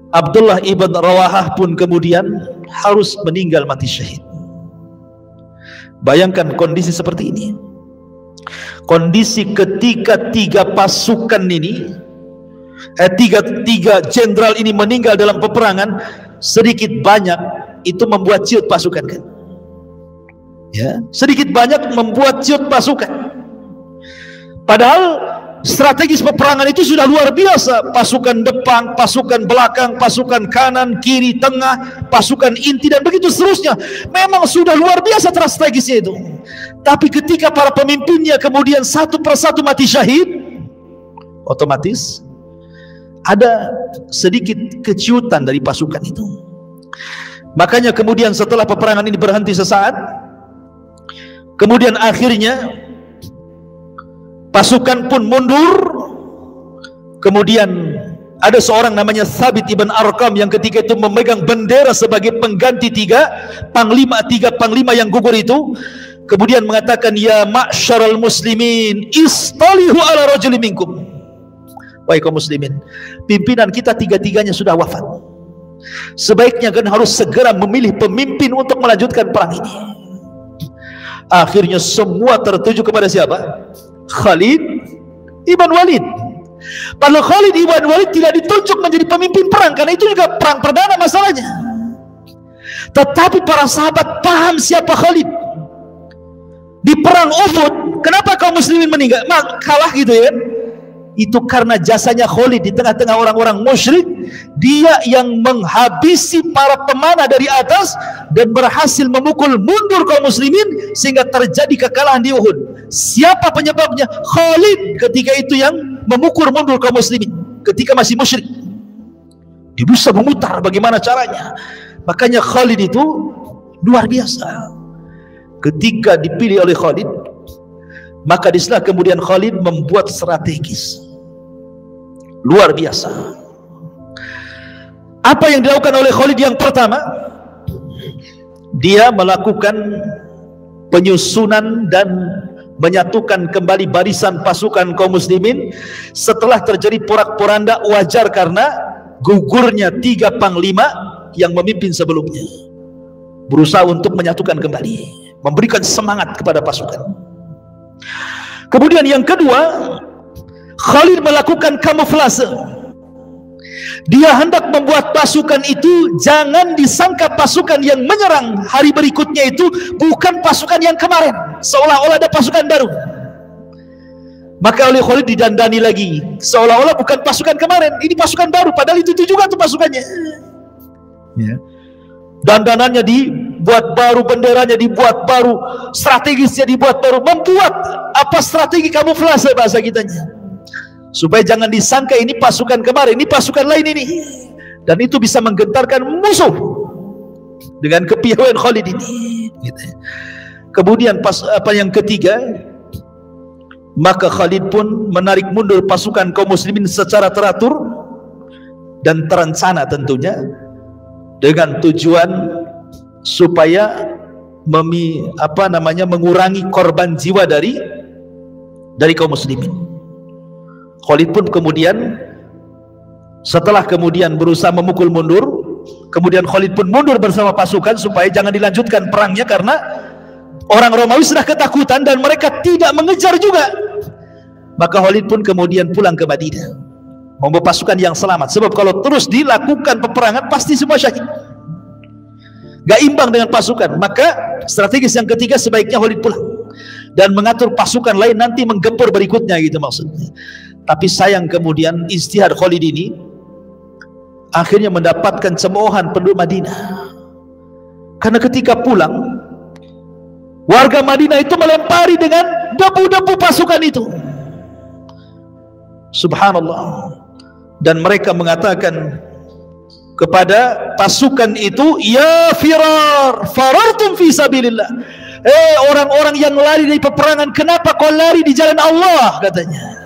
Abdullah ibn Rawahah pun kemudian harus meninggal mati syahid. Bayangkan kondisi seperti ini. Kondisi ketika 3 pasukan ini, tiga jenderal ini meninggal dalam peperangan, sedikit banyak itu membuat ciut pasukan kan? Ya, sedikit banyak membuat ciut pasukan. Padahal strategis peperangan itu sudah luar biasa. Pasukan depan, pasukan belakang, pasukan kanan, kiri, tengah, pasukan inti, dan begitu seterusnya. Memang sudah luar biasa strategisnya itu. Tapi ketika para pemimpinnya kemudian satu persatu mati syahid, otomatis ada sedikit keciutan dari pasukan itu. Makanya kemudian setelah peperangan ini berhenti sesaat, kemudian akhirnya pasukan pun mundur. Kemudian ada seorang namanya Thabit ibn Arqam yang ketika itu memegang bendera sebagai pengganti tiga panglima yang gugur itu. Kemudian mengatakan, ya ma'syaral muslimin istalihu ala rajuli minkum. Wahai kaum muslimin, pimpinan kita tiga-tiganya sudah wafat. Sebaiknya kan harus segera memilih pemimpin untuk melanjutkan perang ini. Akhirnya semua tertuju kepada siapa? Khalid ibn Walid. Padahal Khalid ibn Walid tidak ditunjuk menjadi pemimpin perang, karena itu juga perang perdana masalahnya. Tetapi para sahabat paham siapa Khalid. Di perang Uhud, kenapa kaum muslimin meninggal? Kalah gitu ya. Itu karena jasanya Khalid di tengah-tengah orang-orang musyrik. Dia yang menghabisi para pemanah dari atas dan berhasil memukul mundur kaum muslimin sehingga terjadi kekalahan di Uhud. Siapa penyebabnya? Khalid ketika itu yang memukul mundur kaum muslimin ketika masih musyrik. Dia bisa memutar bagaimana caranya. Makanya Khalid itu luar biasa. Ketika dipilih oleh Khalid, maka disitulah kemudian Khalid membuat strategis luar biasa. Apa yang dilakukan oleh Khalid? Yang pertama, dia melakukan penyusunan dan menyatukan kembali barisan pasukan kaum muslimin setelah terjadi porak-poranda. Wajar karena gugurnya tiga panglima yang memimpin sebelumnya. Berusaha untuk menyatukan kembali, memberikan semangat kepada pasukan. Kemudian yang kedua, Khalid melakukan kamuflase. Dia hendak membuat pasukan itu jangan disangka pasukan yang menyerang hari berikutnya itu bukan pasukan yang kemarin, seolah-olah ada pasukan baru. Maka oleh Khalid didandani lagi, seolah-olah bukan pasukan kemarin, ini pasukan baru, padahal itu juga tuh pasukannya ya. Dandanannya dibuat baru, benderanya dibuat baru, strategisnya dibuat baru, membuat apa strategi kamuflase bahasa kitanya, supaya jangan disangka ini pasukan kemarin, ini pasukan lain ini, dan itu bisa menggentarkan musuh dengan kepiawaian Khalid ini gitu. Kemudian yang ketiga, maka Khalid pun menarik mundur pasukan kaum muslimin secara teratur dan terencana tentunya, dengan tujuan supaya mengurangi korban jiwa dari kaum muslimin. Khalid pun kemudian setelah kemudian berusaha memukul mundur, kemudian Khalid pun mundur bersama pasukan supaya jangan dilanjutkan perangnya, karena orang Romawi sudah ketakutan dan mereka tidak mengejar juga. Maka Khalid pun kemudian pulang ke Madinah membawa pasukan yang selamat, sebab kalau terus dilakukan peperangan pasti semua syahid, gak imbang dengan pasukan. Maka strategis yang ketiga, sebaiknya Khalid pulang dan mengatur pasukan lain nanti menggempur berikutnya gitu maksudnya. Tapi sayang kemudian ijtihad Khalid ini akhirnya mendapatkan cemoohan penduduk Madinah, karena ketika pulang warga Madinah itu melempari dengan debu-debu pasukan itu, subhanallah. Dan mereka mengatakan kepada pasukan itu, ya firar, farartum fi sabilillah. Orang-orang yang lari dari peperangan, kenapa kau lari di jalan Allah, katanya.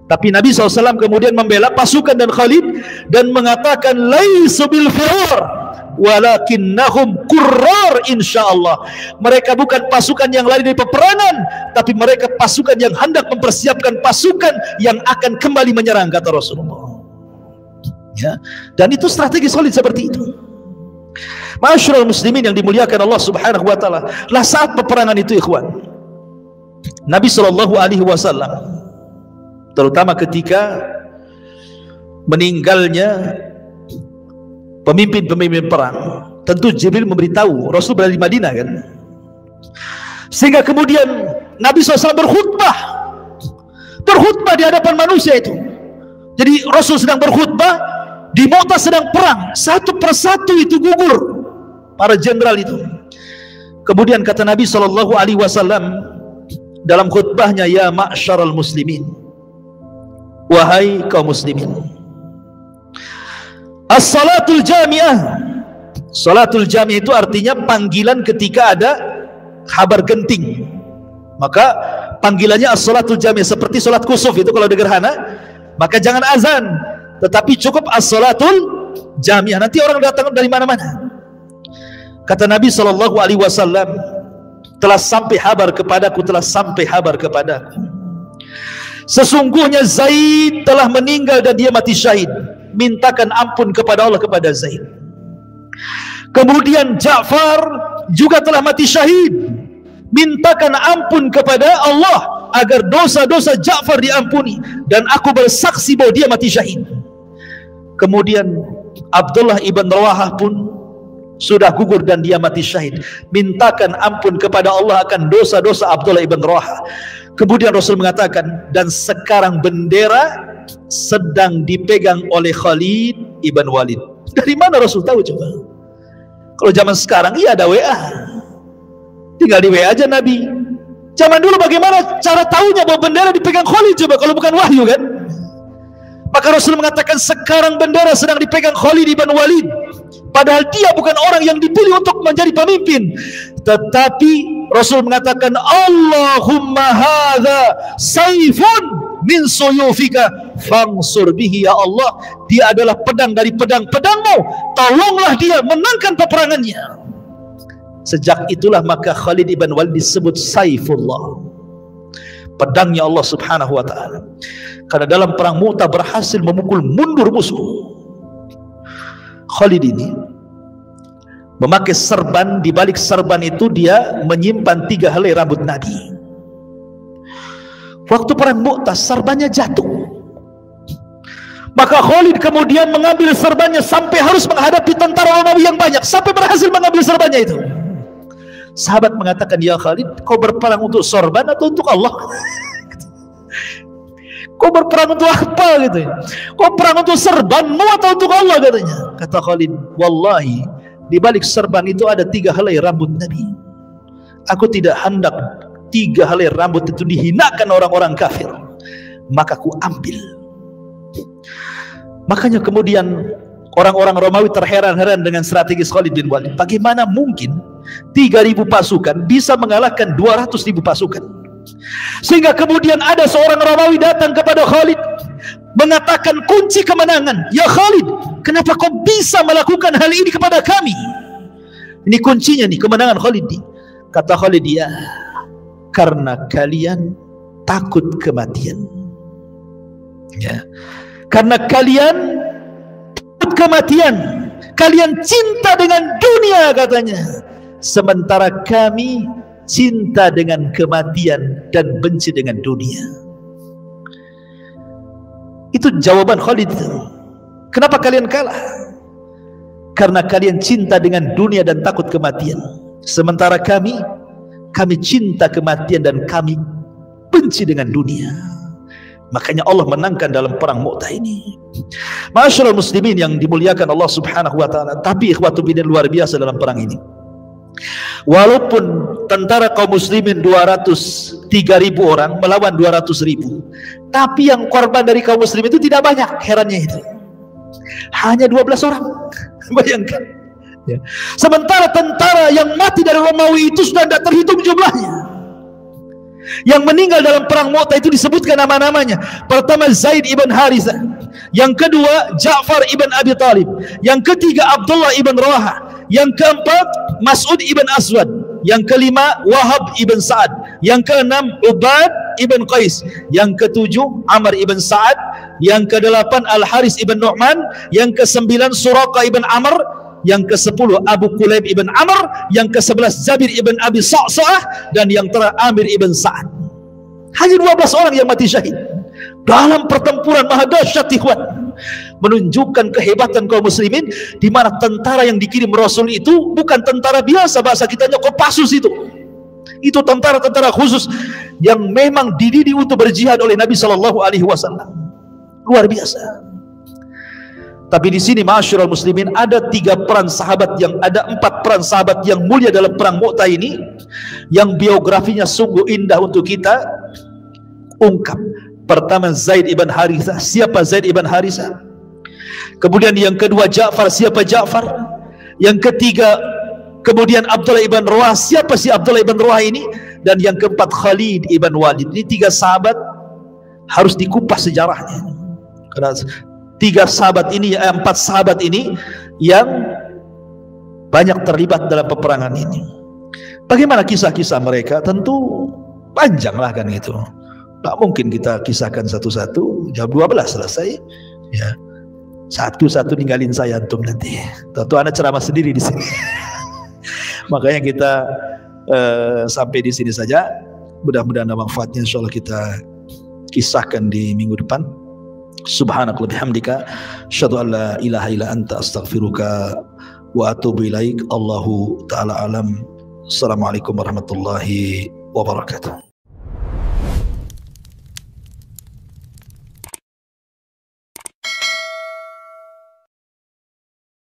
Tapi Nabi SAW kemudian membela pasukan dan Khalid dan mengatakan, laisu bil firar walakinnahum qurrar insyaallah. Mereka bukan pasukan yang lari dari peperangan, tapi mereka pasukan yang hendak mempersiapkan pasukan yang akan kembali menyerang, kata Rasulullah ya. Dan itu strategi solid seperti itu. Ma'asyiral muslimin yang dimuliakan Allah Subhanahu wa taala, lah saat peperangan itu ikhwan, Nabi SAW terutama ketika meninggalnya pemimpin-pemimpin perang, tentu Jibril memberitahu Rasul berada di Madinah kan, sehingga kemudian Nabi SAW berkhutbah berkhutbah di hadapan manusia itu. Jadi Rasul sedang berkhutbah, di Mu'tah sedang perang, satu persatu itu gugur para jenderal itu. Kemudian kata Nabi SAW dalam khutbahnya, ya ma'syaral muslimin, wahai kaum muslimin, as-salatul jami'ah. Salatul jami'ah itu artinya panggilan ketika ada kabar genting, maka panggilannya as-salatul jami'ah. Seperti salat kusuf itu kalau gerhana, maka jangan azan, tetapi cukup as-salatul jami'ah. Nanti orang datang dari mana-mana. Kata Nabi SAW, telah sampai kabar kepadaku, telah sampai kabar kepadaku, sesungguhnya Zaid telah meninggal dan dia mati syahid. Mintakan ampun kepada Allah kepada Zaid. Kemudian Ja'far juga telah mati syahid. Mintakan ampun kepada Allah agar dosa-dosa Ja'far diampuni, dan aku bersaksi bahwa dia mati syahid. Kemudian Abdullah ibn Rawahah pun sudah gugur dan dia mati syahid. Mintakan ampun kepada Allah akan dosa-dosa Abdullah ibn Rawahah. Kemudian Rasul mengatakan, dan sekarang bendera sedang dipegang oleh Khalid ibn Walid. Dari mana Rasul tahu coba? Kalau zaman sekarang iya ada WA, tinggal di WA aja Nabi. Zaman dulu bagaimana cara tahunya bahwa bendera dipegang Khalid coba, kalau bukan wahyu kan? Maka Rasul mengatakan sekarang bendera sedang dipegang Khalid ibn Walid, padahal dia bukan orang yang dipilih untuk menjadi pemimpin. Tetapi Rasul mengatakan, Allahumma hadza saifun min suyufika fansur bihi, ya Allah, dia adalah pedang dari pedang-pedangmu, tolonglah dia, menangkan peperangannya. Sejak itulah maka Khalid ibn Walid disebut Saifullah, pedangnya Allah subhanahu wa ta'ala, karena dalam perang Mu'tah berhasil memukul mundur musuh. Khalid ini memakai serban, di balik serban itu dia menyimpan 3 helai rambut Nabi. Waktu perang Mu'tah serbannya jatuh, maka Khalid kemudian mengambil serbannya sampai harus menghadapi tentara Romawi yang banyak, sampai berhasil mengambil serbannya itu. Sahabat mengatakan, ya Khalid, kau berperang untuk sorban atau untuk Allah? Kau berperang untuk apa gitu? Kau perang untuk serbanmu atau untuk Allah katanya? Kata Khalid, wallahi di balik serban itu ada 3 helai rambut Nabi. Aku tidak hendak 3 helai rambut itu dihinakan orang-orang kafir, maka ku ambil. Makanya kemudian orang-orang Romawi terheran-heran dengan strategis Khalid bin Walid. Bagaimana mungkin 3.000 pasukan bisa mengalahkan 200.000 pasukan? Sehingga kemudian ada seorang Romawi datang kepada Khalid mengatakan kunci kemenangan, ya Khalid, kenapa kau bisa melakukan hal ini kepada kami? Ini kuncinya nih, kemenangan Khalid nih. Kata Khalid, ya, karena kalian takut kematian, ya, karena kalian takut kematian, kalian cinta dengan dunia katanya, sementara kami cinta dengan kematian dan benci dengan dunia. Itu jawaban Khalid. Kenapa kalian kalah? Karena kalian cinta dengan dunia dan takut kematian, sementara kami cinta kematian dan kami benci dengan dunia. Makanya Allah menangkan dalam perang Mu'tah ini. Ma'asyiral muslimin yang dimuliakan Allah subhanahu wa ta'ala. Tapi ikhwatu bidin luar biasa dalam perang ini. Walaupun tentara kaum muslimin 203.000 orang melawan 200.000, tapi yang korban dari kaum muslim itu tidak banyak. Herannya itu hanya 12 orang. Bayangkan ya. Sementara tentara yang mati dari Romawi itu sudah tidak terhitung jumlahnya. Yang meninggal dalam perang Mu'tah itu disebutkan nama-namanya. Pertama Zaid ibn Harithah, yang kedua Ja'far ibn Abi Talib, yang ketiga Abdullah ibn Rawahah, yang keempat Mas'ud ibn Aswad, yang kelima Wahab ibn Sa'ad, yang keenam Ubad ibn Qais, yang ketujuh Amr ibn Sa'ad, yang kedelapan Al-Haris ibn Nu'man, yang kesembilan Suraka ibn Amr, yang ke-10 Abu Kulayb ibn Amr, yang ke-11 Jabir ibn Abi Sa'sa'ah, dan yang terakhir Amir ibn Sa'ad. Hanya 12 orang yang mati syahid dalam pertempuran maha dahsyat, ikhwan. Menunjukkan kehebatan kaum muslimin, di mana tentara yang dikirim Rasul itu bukan tentara biasa, bahasa kitanya Kopassus itu. Itu tentara-tentara khusus yang memang dididik untuk berjihad oleh Nabi Shallallahu Alaihi Wasallam. Luar biasa. Tapi di sini ma'asyiral muslimin ada 3 peran sahabat, yang ada 4 peran sahabat yang mulia dalam perang Mu'tah ini, yang biografinya sungguh indah untuk kita ungkap. Pertama Zaid ibn Harithah. Siapa Zaid ibn Harithah? Kemudian yang kedua Ja'far. Siapa Ja'far? Yang ketiga kemudian Abdullah ibn Rawah. Siapa si Abdullah ibn Rawah ini? Dan yang keempat Khalid ibn Walid. Ini 3 sahabat harus dikupas sejarahnya. Karena 4 sahabat ini yang banyak terlibat dalam peperangan ini. Bagaimana kisah-kisah mereka? Tentu panjang lah kan gitu. Tak mungkin kita kisahkan satu-satu. Jam 12 selesai. Ya, satu-satu ninggalin saya antum nanti. Tentu anak ceramah sendiri di sini. Makanya kita sampai di sini saja. Mudah-mudahan ada manfaatnya. Insyaallah kita kisahkan di minggu depan. Subhanaka wa bihamdika asyhadu an la ilaha illa anta astaghfiruka wa atubu ilaik. Allahu taala alam. Assalamualaikum warahmatullahi wabarakatuh.